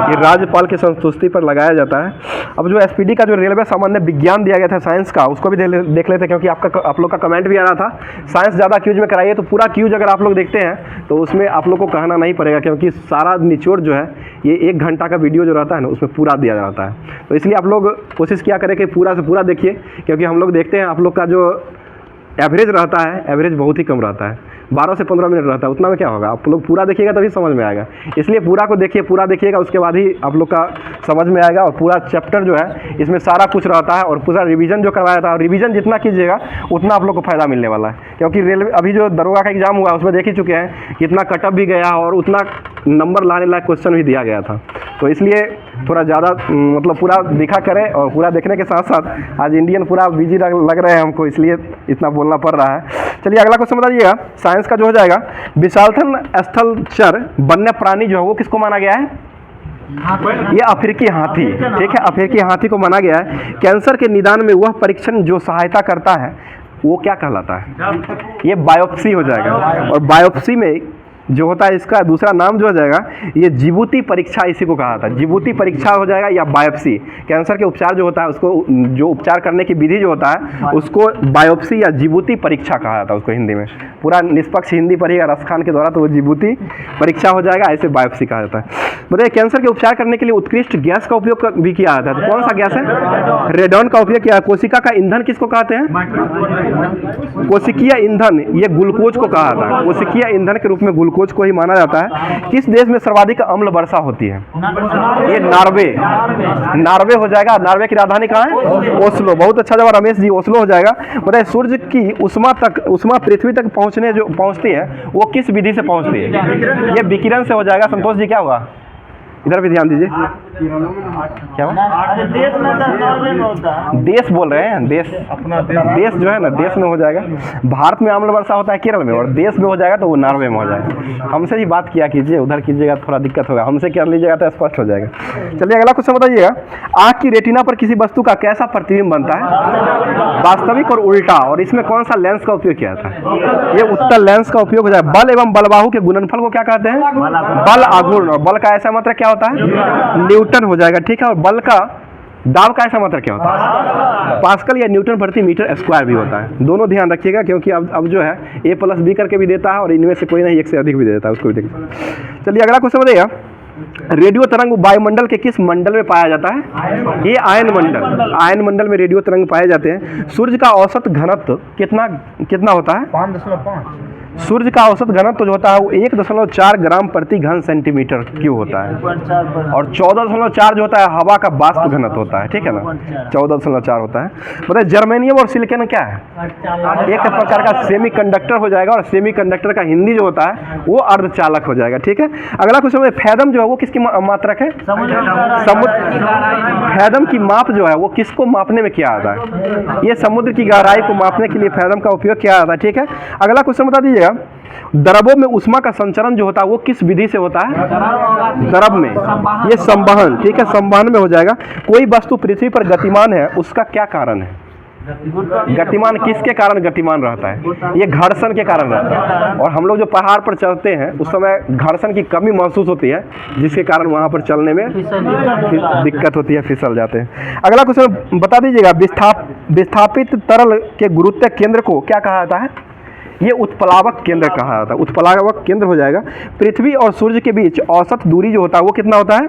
ये राज्यपाल के संतुष्टि पर लगाया जाता है। अब जो एसपीडी का जो रेलवे सामान्य विज्ञान दिया गया था साइंस का, उसको भी देख लेते हैं, क्योंकि आप लोग का कमेंट भी आ रहा था साइंस ज़्यादा क्यूज में कराइए। तो पूरा क्यूज अगर आप लोग देखते हैं तो उसमें आप लोग को कहना नहीं पड़ेगा, क्योंकि सारा निचोड़ जो है ये 1 घंटा का वीडियो जो रहता है ना उसमें पूरा दिया जाता है। तो इसलिए आप लोग कोशिश किया करें कि पूरा से पूरा देखिए, क्योंकि हम लोग देखते हैं आप लोग का जो एवरेज रहता है, एवरेज बहुत ही कम रहता है, 12 से 15 मिनट रहता है। उतना में क्या होगा, आप लोग पूरा देखिएगा तभी समझ में आएगा। इसलिए पूरा को देखिए, पूरा देखिएगा, उसके बाद ही आप लोग का समझ में आएगा। और पूरा चैप्टर जो है इसमें सारा कुछ रहता है और पूरा रिवीजन जो करवाया था, और रिवीजन जितना कीजिएगा उतना आप लोग को फायदा मिलने वाला है। क्योंकि रेलवे अभी जो दरोगा का एग्जाम हुआ उसमें देख ही चुके हैं कितना कटअप भी गया और उतना नंबर लाने लायक क्वेश्चन भी दिया गया था। तो इसलिए थोड़ा ज़्यादा मतलब पूरा दिखा करें। और पूरा देखने के साथ साथ आज इंडियन पूरा बिजी लग रहे हैं हमको, इसलिए इतना बोलना पड़ रहा है। चलिए अगला क्वेश्चन बताइएगा, साइंस का जो हो जाएगा, विशालतम स्थलचर वन्य प्राणी जो है वो किसको माना गया है? ये अफ्रीकी हाथी, ठीक है, अफ्रीकी हाथी को माना गया है। कैंसर के निदान में वह परीक्षण जो सहायता करता है वो क्या कहलाता है? ये बायोप्सी हो जाएगा। और बायोप्सी में जो होता है इसका दूसरा नाम जो हो जाएगा ये जिबूती परीक्षा, इसी को कहा था। जिबूती परीक्षा हो जाएगा या बायोप्सी। कैंसर के उपचार जो होता है उसको, जो उपचार करने की विधि जो होता है उसको बायोप्सी या जिबूती परीक्षा कहा जाता है उसको हिंदी में। पूरा निष्पक्ष हिंदी पढ़िएगा रस खान के द्वारा, तो वो जिबूती परीक्षा हो जाएगा, ऐसे बायोप्सी कहा जाता है। बताइए, कैंसर के उपचार करने के लिए उत्कृष्ट गैस का उपयोग भी किया जाता है। तो कौन सा गैस है? रेडॉन का उपयोग किया। कोशिका का ईंधन किसको कहते हैं? कोशिकीय ईंधन, ये ग्लूकोज को कहा जाता है। कोशिकीय ईंधन के रूप में ग्लूकोज को ही माना जाता है। किस देश में सर्वाधिक अम्ल वर्षा होती है? ये नॉर्वे। नॉर्वे हो जाएगा। नॉर्वे की राजधानी कहाँ है? ओस्लो। बहुत अच्छा जवाब रमेश जी, ओस्लो हो जाएगा। बताइए, सूर्य की उष्मा पृथ्वी तक पहुंचती है वो किस विधि से पहुंचती है? ये विकिरण से हो जाएगा। संतोष जी क्या होगा? इधर भी ध्यान दीजिए। क्या देश बोल रहे हैं, देश अपना देश जो है ना, देश में हो जाएगा। भारत में अम्ल वर्षा होता है केरल में, और देश में हो जाएगा तो वो नॉर्वे में हो जाएगा। हमसे ही बात किया कीजिए, उधर कीजिएगा थोड़ा दिक्कत होगा, हमसे कर लीजिएगा तो स्पष्ट हो जाएगा। चलिए अगला क्वेश्चन बताइएगा, आँख की रेटिना पर किसी वस्तु का कैसा प्रतिबिंब बनता है? वास्तविक और उल्टा। और इसमें कौन सा लेंस का उपयोग किया जाता है? ये उत्तल लेंस का उपयोग हो जाए। बल एवं बलबाहु के गुणनफल को क्या कहते हैं? बल आघूर्ण। और बल का ऐसा मात्रा क्या होता है? न्यूटन हो जाएगा, ठीक है। और बल का दाब का ऐसा मात्रा क्या होता है? पास्कल या न्यूटन प्रति मीटर स्क्वायर भी होता है। दोनों ध्यान रखिएगा, क्योंकि अब जो है A+B करके भी देता है और इनमें से कोई नहीं एक से अधिक भी देता है, उसको भी देखिए। चलिए अगला क्वेश्चन बताइएगा, रेडियो तरंग वायुमंडल के किस मंडल में पाया जाता है? ये आयन मंडल। आयन मंडल में रेडियो तरंग पाए जाते हैं। सूर्य का औसत घनत्व कितना होता है? 5.5। सूर्य का औसत घनत्व जो होता है वो 1.4 ग्राम प्रति घन सेंटीमीटर क्यूब होता है, और 14.4 जो होता है हवा का वाष्प घनत्व होता है, ठीक है ना, 14.4 होता है। बताइए जर्मेनियम और सिलिकॉन क्या है? एक प्रकार का सेमीकंडक्टर हो जाएगा, और सेमीकंडक्टर का हिंदी जो होता है वो अर्धचालक हो जाएगा, ठीक है। अगला क्वेश्चन, फैदम जो है वो किसकी मात्रक है? फैदम की माप जो है वो किसको मापने में किया जाता है? ये समुद्र की गहराई को मापने के लिए फैदम का उपयोग किया जाता है, ठीक है। अगला क्वेश्चन बता दीजिएगा, द्रवों में ऊष्मा का संचरण जो होता है वो किस विधि से होता है? द्रव में, ये संवहन, ठीक है, संवहन में हो जाएगा। कोई वस्तु पृथ्वी पर गतिमान है, उसका क्या कारण है? गतिमान किसके कारण गतिमान रहता है? ये घर्षण के कारण रहता है। और हम लोग जो पहाड़ पर चलते हैं उस समय घर्षण की कमी महसूस होती है, जिसके कारण वहां पर चलने में दिक्कत होती है, फिसल जाते हैं। अगला क्वेश्चन बता दीजिएगा, विस्थापित तरल के गुरुत्व केंद्र को क्या कहा जाता है? ये उत्प्लावक केंद्र कहा जाता है, उत्प्लावक केंद्र हो जाएगा। पृथ्वी और सूर्य के बीच औसत दूरी जो होता है वो कितना होता है?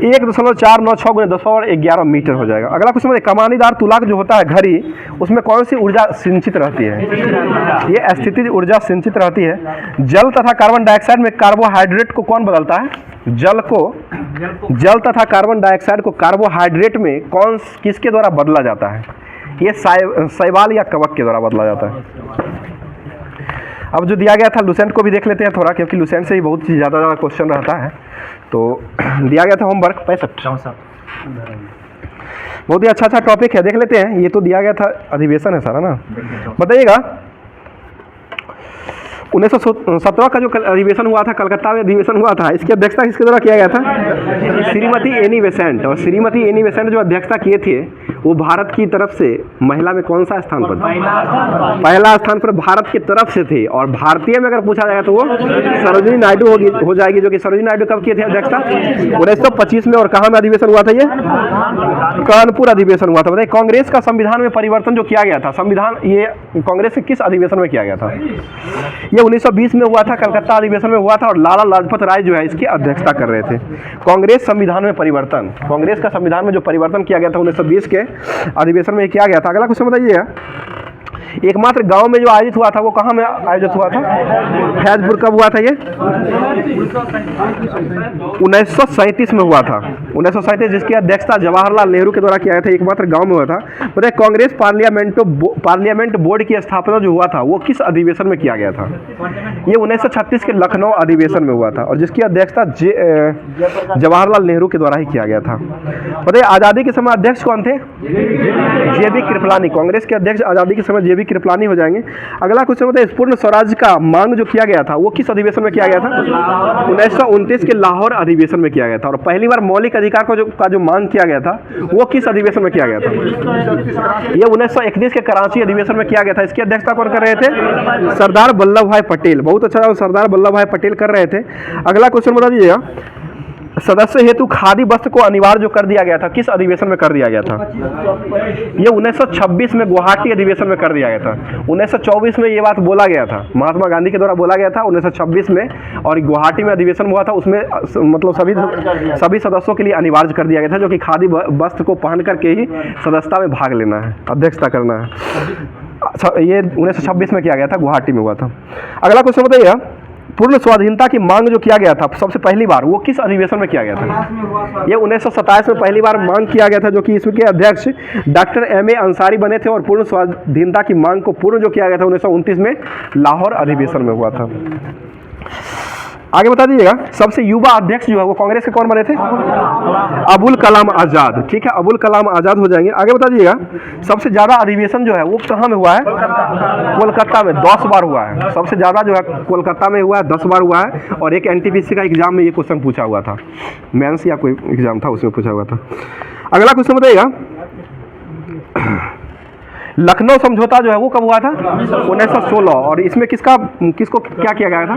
1.496 × 10⁻11 मीटर हो जाएगा। अगला क्वेश्चन है, कमानीदार तुलाक जो होता है घड़ी, उसमें कौन सी ऊर्जा सिंचित रहती है? ये स्थितिज ऊर्जा सिंचित रहती है। जल तथा कार्बन डाइऑक्साइड में कार्बोहाइड्रेट को कौन बदलता है? जल तथा कार्बन डाइऑक्साइड को कार्बोहाइड्रेट में किसके द्वारा बदला जाता है? ये शैवाल या कवक के द्वारा बदला जाता है। अब जो दिया गया था लुसेंट को भी देख लेते हैं थोड़ा, क्योंकि लुसेंट से ही बहुत ज़्यादा क्वेश्चन रहता है। तो दिया गया था होमवर्क 65, बहुत ही अच्छा टॉपिक है, देख लेते हैं। ये तो दिया गया था, अधिवेशन है सारा ना। बताइएगा 1917 का जो अधिवेशन हुआ था, कलकत्ता में अधिवेशन हुआ था, इसकी अध्यक्षता किसके द्वारा किया गया था? Shrimati Annie Besant. और श्रीमती एनी बेसेंट जो अध्यक्षता किए थे वो भारत की तरफ से महिला में कौन सा स्थान पर? पहला स्थान पर भारत की तरफ से थे। और भारतीय में अगर पूछा जाएगा तो वो सरोजिनी नायडू हो जाएगी, जो कि सरोजिनी नायडू कब किए थे अध्यक्षता? 1925 में। और कहाँ में अधिवेशन हुआ था? ये कानपुर अधिवेशन हुआ था। बताइए कांग्रेस का संविधान में परिवर्तन जो किया गया था, संविधान ये कांग्रेस के किस अधिवेशन में किया गया था? ये 1920 में हुआ था, कलकत्ता अधिवेशन में हुआ था, और लाला लाजपत राय जो है इसकी अध्यक्षता कर रहे थे। कांग्रेस संविधान में परिवर्तन, कांग्रेस का संविधान में जो परिवर्तन किया गया था 1920 के अधिवेशन में किया गया था। अगला क्वेश्चन बताइएगा, एकमात्र गांव में जो आयोजित हुआ था वो कहाँ में आयोजित हुआ था? फैजपुर। कब हुआ था ये? 1937 में हुआ था, 1937, जिसकी अध्यक्षता जवाहरलाल नेहरू के द्वारा किया गया था, एकमात्र गांव में हुआ था। बताइए कांग्रेस पार्लियामेंट बोर्ड की स्थापना जो हुआ था वो किस अधिवेशन में किया गया था? ये 1936 के लखनऊ अधिवेशन में हुआ था, और जिसकी अध्यक्षता जवाहरलाल नेहरू के द्वारा ही किया गया था। बताइए आज़ादी के समय अध्यक्ष कौन थे? JB कृपलानी। कांग्रेस के अध्यक्ष आज़ादी के समय JB कृपलानी हो जाएंगे। अगला क्वेश्चन बताइए, पूर्ण स्वराज का मांग जो किया गया था वो किस अधिवेशन में किया गया था? 1929 के लाहौर अधिवेशन में किया गया था। और पहली बार मौलिक अधिकार का जो मांग किया गया था वो किस अधिवेशन में किया गया था? ये 1931 के कराची अधिवेशन में किया गया था। इसकी अध्यक्षता कौन कर रहे थे? सरदार वल्लभ भाई पटेल। बहुत अच्छा, सरदार वल्लभ भाई पटेल कर रहे थे। अगला क्वेश्चन बता दीजिएगा, सदस्य हेतु खादी वस्त्र को अनिवार्य जो कर दिया गया था किस अधिवेशन में कर दिया गया था? ये 1926 में गुवाहाटी अधिवेशन में कर दिया गया था। 1924 में ये बात बोला गया था, महात्मा गांधी के द्वारा बोला गया था 1926 में, और गुवाहाटी में अधिवेशन हुआ था, उसमें मतलब सभी सदस्यों के लिए अनिवार्य कर दिया गया था, जो कि खादी वस्त्र को पहन करके ही सदस्यता में भाग लेना है, अध्यक्षता करना है। ये 1926 में किया गया था, गुवाहाटी में हुआ था। अगला क्वेश्चन बताइएगा, पूर्ण स्वाधीनता की मांग जो किया गया था सबसे पहली बार वो किस अधिवेशन में किया गया था? ये 1927 में पहली बार मांग किया गया था, जो कि इसके अध्यक्ष डॉक्टर MA अंसारी बने थे। और पूर्ण स्वाधीनता की मांग को पूर्ण जो किया गया था 1929 में लाहौर अधिवेशन में हुआ था। आगे बता दीजिएगा, सबसे युवा अध्यक्ष जो है वो कांग्रेस के कौन बने थे? अबुल कलाम आजाद। ठीक है, अबुल कलाम आजाद हो जाएंगे। आगे बता दीजिएगा, सबसे ज्यादा अधिवेशन जो है वो कहाँ में हुआ है? कोलकाता में 10 बार हुआ है। सबसे ज्यादा जो है कोलकाता में हुआ है, 10 बार हुआ है। और एक NTPC का एग्जाम में ये क्वेश्चन पूछा हुआ था, मेंस या कोई एग्जाम था उसमें पूछा हुआ था। अगला क्वेश्चन बताइएगा, लखनऊ समझौता जो है वो कब हुआ था? 1916। और इसमें किसको क्या किया गया था?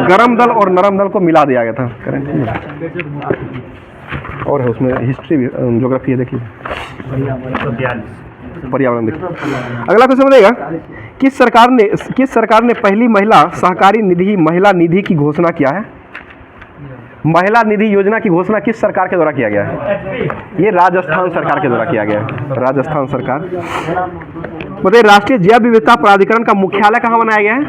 गरम दल और नरम दल को मिला दिया गया था। और है उसमें हिस्ट्री भी, ज्योग्राफी है, देखिए पर्यावरण देखिए। अगला क्वेश्चन बताइएगा, किस सरकार ने पहली महिला सहकारी महिला निधि की घोषणा किया है? महिला निधि योजना की घोषणा किस सरकार के द्वारा किया गया है? ये राजस्थान सरकार के द्वारा किया गया है, राजस्थान सरकार। बताइए राष्ट्रीय जैव विविधता प्राधिकरण का मुख्यालय कहाँ बनाया गया है?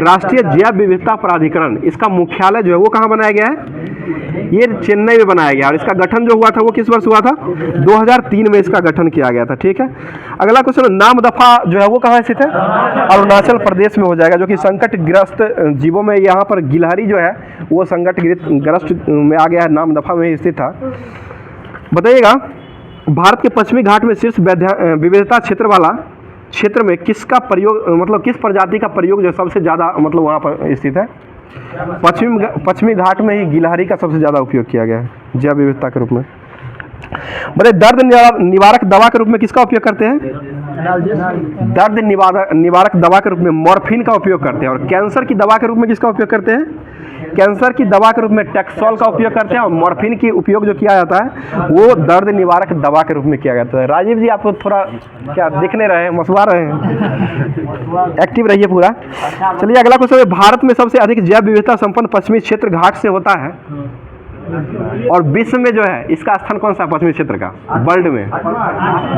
राष्ट्रीय जैव विविधता प्राधिकरण, इसका मुख्यालय जो है वो कहाँ बनाया गया है? ये चेन्नई में बनाया गया। और इसका गठन जो हुआ था वो किस वर्ष हुआ था? 2003 में इसका गठन किया गया था। ठीक है, अगला क्वेश्चन, नामदफा जो है वो कहाँ स्थित है? अरुणाचल प्रदेश में हो जाएगा, जो कि संकटग्रस्त जीवों में यहाँ पर गिलहरी जो है वो संकटग्रस्त में आ गया है, नामदफा में स्थित था। बताइएगा भारत के पश्चिमी घाट में शीर्ष विविधता क्षेत्र वाला क्षेत्र में किसका प्रयोग, मतलब किस प्रजाति का प्रयोग जो सबसे ज़्यादा मतलब वहाँ पर स्थित है? पश्चिमी घाट में ही गिलहरी का सबसे ज़्यादा उपयोग किया गया है जैव विविधता के रूप में। बताइए दर्द निवारक दवा के रूप में किसका उपयोग करते हैं? दर्द निवारक दवा के रूप में मॉर्फिन का उपयोग करते हैं। और कैंसर की दवा के रूप में किसका उपयोग करते हैं? कैंसर की दवा के रूप में टैक्सोल का उपयोग करते हैं। और मॉर्फिन की उपयोग जो किया जाता है वो दर्द निवारक दवा के रूप में किया जाता है। राजीव जी आप थोड़ा क्या दिख नहीं रहे हैं, मसवा रहे हैं, एक्टिव रहिए पूरा। चलिए अगला क्वेश्चन, भारत में सबसे अधिक जैव विविधता संपन्न पश्चिमी क्षेत्र घाट से होता है और विश्व में जो है इसका स्थान कौन सा है पश्चिमी क्षेत्र का? वर्ल्ड में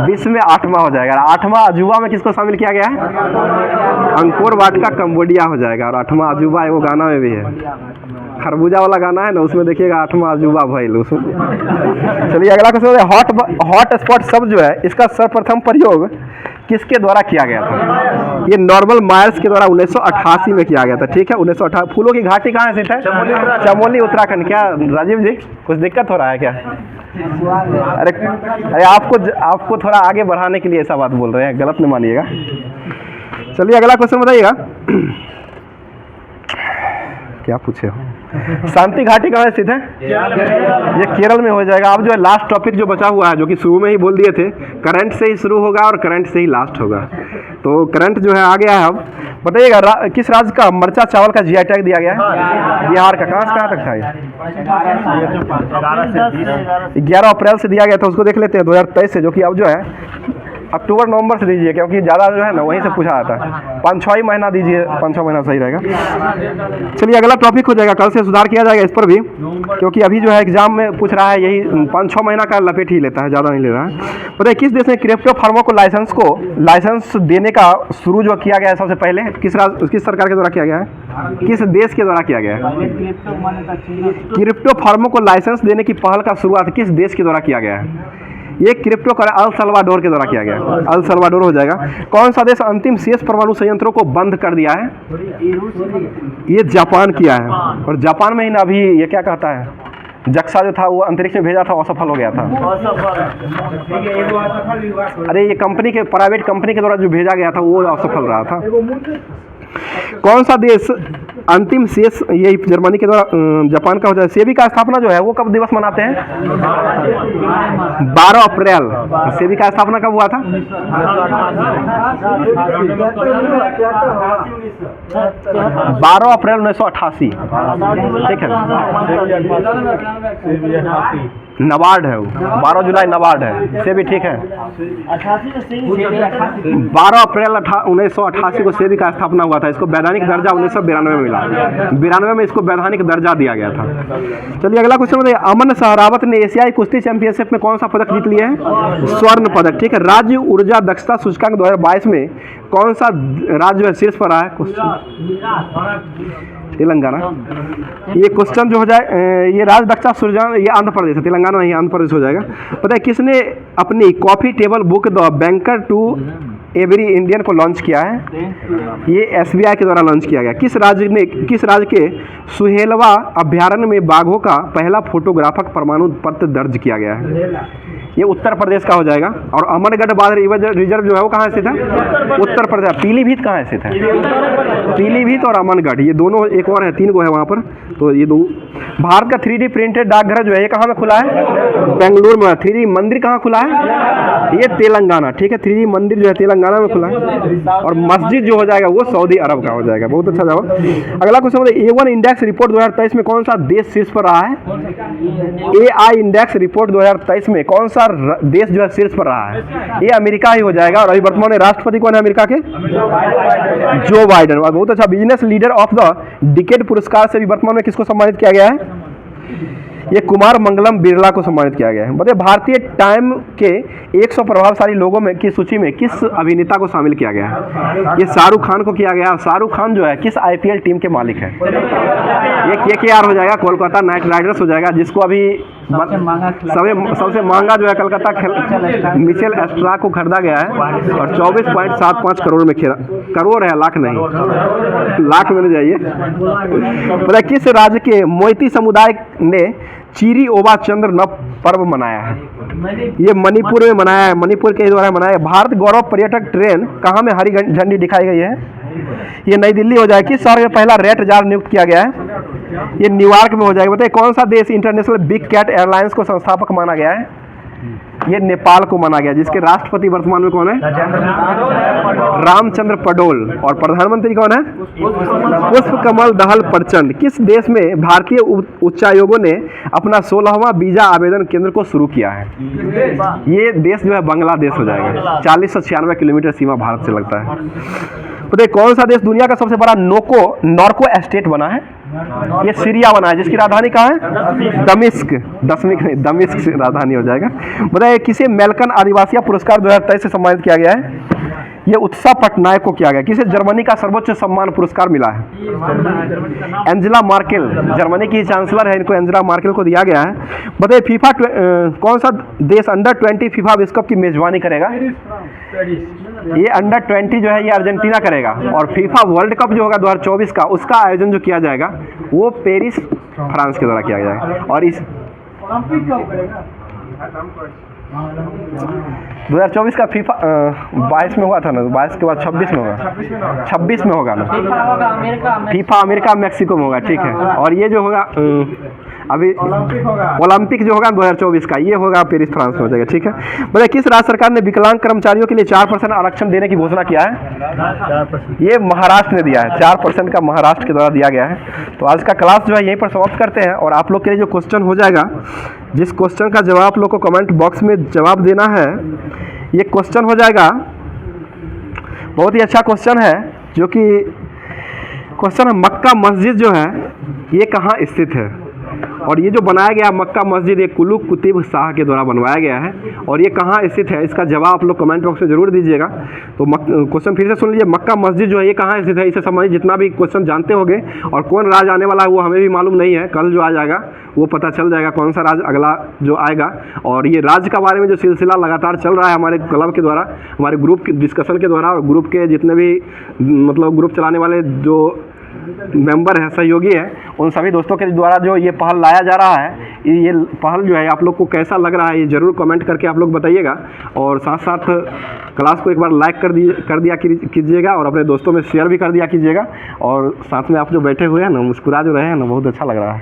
विश्व में 8वां हो जाएगा। 8वां अजूबा में किसको शामिल किया गया है? अंकोर वाट का कंबोडिया हो जाएगा। और 8वां अजूबा वो गाना में भी है, खरबूजा वाला गाना है ना, उसमें देखिएगा 8वां अजूबा भइल उसमें। चलिए अगला क्वेश्चन, हॉट स्पॉट शब्द जो है इसका सर्वप्रथम प्रयोग किसके द्वारा किया गया था? ये नॉर्मल मायर्स के द्वारा 1988 में किया गया था। ठीक है, 1988। फूलों की घाटी कहाँ स्थित है? चमोली उत्तराखंड। क्या राजीव जी कुछ दिक्कत हो रहा है क्या? अरे आपको थोड़ा आगे बढ़ाने के लिए ऐसा बात बोल रहे हैं, गलत नहीं मानिएगा। चलिए अगला क्वेश्चन बताइएगा, क्या पूछे हो? शांति घाटी कहाँ स्थित है? ये केरल में हो जाएगा। अब जो है लास्ट टॉपिक जो बचा हुआ है, जो कि शुरू में ही बोल दिए थे, करंट से ही शुरू होगा और करंट से ही लास्ट होगा। तो करंट जो है आ गया है। अब बताइएगा किस राज्य का मरचा चावल का जीआई टैग दिया गया है? बिहार का। कहाँ से कहाँ तक था ये? 11 अप्रैल से दिया गया था। उसको देख लेते हैं 2023 से, जो कि अब जो है अक्टूबर नवंबर से दीजिए, क्योंकि ज़्यादा जो है ना वहीं से पूछा जाता है। 5-6 महीना दीजिए, 5-6 महीना सही रहेगा। चलिए अगला टॉपिक हो जाएगा, कल से सुधार किया जाएगा इस पर भी, क्योंकि अभी जो है एग्जाम में पूछ रहा है, यही 5-6 महीना का लपेट ही लेता है, ज़्यादा नहीं ले रहा है। बताइए किस देश ने क्रिप्टो फर्मों को लाइसेंस देने का शुरू जो किया गया है सबसे पहले, किस सरकार के द्वारा किया गया है? किस देश के द्वारा किया गया है? क्रिप्टो फर्मों को लाइसेंस देने की पहल का शुरुआत किस देश के द्वारा किया गया है? ये क्रिप्टो कर अल सल्वाडोर के द्वारा किया गया। अल सल्वाडोर हो जाएगा। कौन सा देश अंतिम शेष परमाणु संयंत्रों को बंद कर दिया है? ये जापान किया है। और जापान में ही ना अभी ये क्या कहता है, जक्सा जो था वो अंतरिक्ष में भेजा था, असफल हो गया था। अरे ये कंपनी के प्राइवेट कंपनी के द्वारा जो भेजा गया था वो असफल रहा था। कौन सा देश अंतिम शेष, ये जर्मनी के द्वारा जापान का हो जाए। सेबी का स्थापना जो है वो कब दिवस मनाते हैं? 12 अप्रैल। सेबी का स्थापना कब हुआ था? 12 अप्रैल 1988। ठीक है, नबार्ड है वो, 12 जुलाई नबार्ड है। सेबी ठीक है, 12 अप्रैल 1988 को सेबी का स्थापना हुआ था। इसको वैधानिक दर्जा 1992 में मिला। 92 में इसको वैधानिक दर्जा दिया गया था। चलिए अगला क्वेश्चन बताइए, अमन सहरावत ने एशियाई कुश्ती चैंपियनशिप में कौन सा पदक जीत लिया है? स्वर्ण पदक। ठीक है, राज्य ऊर्जा दक्षता सूचकांक 2022 में कौन सा राज्य शीर्ष पर रहा है? तेलंगाना। ये क्वेश्चन जो हो जाए, ये राज्य दक्षता सूचकांक, ये आंध्र प्रदेश है, तेलंगाना नहीं, आंध्र प्रदेश हो जाएगा। पता है किसने अपनी coffee table book the banker to every Indian को लॉन्च किया है? ये एसबीआई के द्वारा लॉन्च किया गया। किस राज्य के सुहेलवा अभ्यारण्य में बाघों का पहला फोटोग्राफक प्रमाणु पत्र दर्ज किया गया है? ये उत्तर प्रदेश का हो जाएगा। और अमरगढ़ बाघ रिजर्व जो है वो कहाँ स्थित है? उत्तर प्रदेश। पीलीभीत कहाँ स्थित है? पीलीभीत और अमनगढ़, ये दोनों, एक और है, 3 को है वहाँ पर। तो ये दो। भारत का 3D प्रिंटेड डाकघर जो है ये कहाँ में खुला है? बेंगलुरु में। 3D मंदिर कहाँ खुला है? ये तेलंगाना। ठीक है, 3D मंदिर जो है तेलंगाना में खुला है। और मस्जिद जो हो जाएगा वो सऊदी अरब का हो जाएगा। बहुत अच्छा जवाब। अगला क्वेश्चन, A1 इंडेक्स रिपोर्ट 2023 में कौन सा देश शीर्ष पर रहा है? AI इंडेक्स रिपोर्ट 2023 में कौन सा देश जो है शीर्ष पर रहा है? ये अमेरिका ही हो जाएगा। और अभी वर्तमान में राष्ट्रपति कौन है अमेरिका के? Joe Biden. बहुत अच्छा। Business leader of the decade पुरस्कार से भी वर्तमान में किसको सम्मानित किया गया है? ये कुमार मंगलम बिरला को सम्मानित किया गया है। बताइए भारतीय टाइम के 100 प्रभावशाली लोगों में की सूची में किस अभिनेता को शामिल किया गया है? ये शाहरुख खान को किया गया। शाहरुख खान जो है किस आईपीएल टीम के मालिक है? ये केकेआर हो जाएगा, कोलकाता नाइट राइडर्स हो जाएगा, जिसको अभी सबसे महंगा जो है कलकत्ता मिचेल एस्ट्रा को खरीदा गया है और 24.75 करोड़ में करोड़ है, लाख नहीं, लाख में नहीं जाइए। पता है किस राज्य के मोइती समुदाय ने चीरी ओबा चंद्र नव पर्व मनाया है? ये मणिपुर में मनाया है, मणिपुर के द्वारा मनाया है। भारत गौरव पर्यटक ट्रेन कहाँ में हरी झंडी दिखाई गई है? ये नई दिल्ली हो जाएगी। किस शहर में पहला रेड जार नियुक्त किया गया है? ये न्यूयॉर्क में हो जाएगा। बताइए कौन सा देश इंटरनेशनल बिग कैट एयरलाइंस को संस्थापक माना गया है? ये नेपाल को माना गया, जिसके राष्ट्रपति वर्तमान में कौन है? रामचंद्र पडोल। और प्रधानमंत्री कौन है? पुष्प कमल दहल प्रचंड। किस देश में भारतीय उच्चायोगों ने अपना 16वां वीजा आवेदन केंद्र को शुरू किया है? ये देश जो है बांग्लादेश हो जाएगा। 4096 किलोमीटर सीमा भारत से लगता है। बताइए कौन सा देश दुनिया का सबसे बड़ा नॉर्को एस्टेट बना है? ये सीरिया बना है, जिसकी राजधानी कहाँ है? दमिश्क से राजधानी हो जाएगा। बताइए किसे मेलकन आदिवासी पुरस्कार 2023 से सम्मानित किया गया है? ये उत्सव पटनायक को किया गया। किसे जर्मनी का सर्वोच्च सम्मान पुरस्कार मिला है? एंजेला मार्केल, जर्मनी की चांसलर है, इनको एंजेला मार्केल को दिया गया है। बताइए फीफा कौन सा देश अंडर 20 फीफा विश्व कप की मेजबानी करेगा? ये अंडर 20 जो है ये अर्जेंटीना करेगा। और फीफा वर्ल्ड कप जो होगा 2024 का, उसका आयोजन जो किया जाएगा वो पेरिस फ्रांस के द्वारा किया जाएगा। और इस 2024 का फीफा 22 में हुआ था ना, 22 के बाद 26 में होगा, 26 में होगा ना, फीफा अमेरिका मैक्सिको में होगा, ठीक है। और ये जो होगा अभी ओलंपिक जो होगा 2024 का, ये होगा पेरिस फ्रांस में हो जाएगा, ठीक है। बताइए किस राज्य सरकार ने विकलांग कर्मचारियों के लिए 4% आरक्षण देने की घोषणा किया है? ये महाराष्ट्र ने दिया है, 4% का महाराष्ट्र के द्वारा दिया गया है। तो आज का क्लास जो है यहीं पर समाप्त करते हैं। और आप लोग के लिए जो क्वेश्चन हो जाएगा, जिस क्वेश्चन का जवाब आप लोग को कमेंट बॉक्स में जवाब देना है, ये क्वेश्चन हो जाएगा, बहुत ही अच्छा क्वेश्चन है, जो कि क्वेश्चन है मक्का मस्जिद जो है ये कहाँ स्थित है? और ये जो बनाया गया मक्का मस्जिद ये कुलुक कुतुब शाह के द्वारा बनवाया गया है, और ये कहाँ स्थित है इसका जवाब आप लोग कमेंट बॉक्स में जरूर दीजिएगा। तो क्वेश्चन फिर से सुन लीजिए, मक्का मस्जिद जो है ये कहाँ स्थित है? इससे संबंधित जितना भी क्वेश्चन जानते होंगे, और कौन राज आने वाला है वो हमें भी मालूम नहीं है, कल जो आ जाएगा वो पता चल जाएगा कौन सा राज अगला जो आएगा। और ये राज्य के बारे में जो सिलसिला लगातार चल रहा है हमारे क्लब के द्वारा, हमारे ग्रुप के डिस्कशन के द्वारा, और ग्रुप के जितने भी मतलब ग्रुप चलाने वाले जो मेंबर है, सहयोगी है, उन सभी दोस्तों के द्वारा जो ये पहल लाया जा रहा है, ये पहल जो है आप लोग को कैसा लग रहा है ये ज़रूर कमेंट करके आप लोग बताइएगा। और साथ साथ क्लास को एक बार लाइक कर दिया कीजिएगा, और अपने दोस्तों में शेयर भी कर दिया कीजिएगा। और साथ में आप जो बैठे हुए हैं ना, मुस्कुरा जो रहे हैं ना, बहुत अच्छा लग रहा है।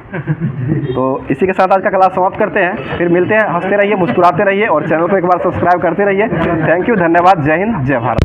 तो इसी के साथ आज का क्लास समाप्त करते हैं, फिर मिलते हैं। हंसते रहिए, मुस्कुराते रहिए, और चैनल को एक बार सब्सक्राइब करते रहिए। थैंक यू, धन्यवाद, जय हिंद, जय भारत।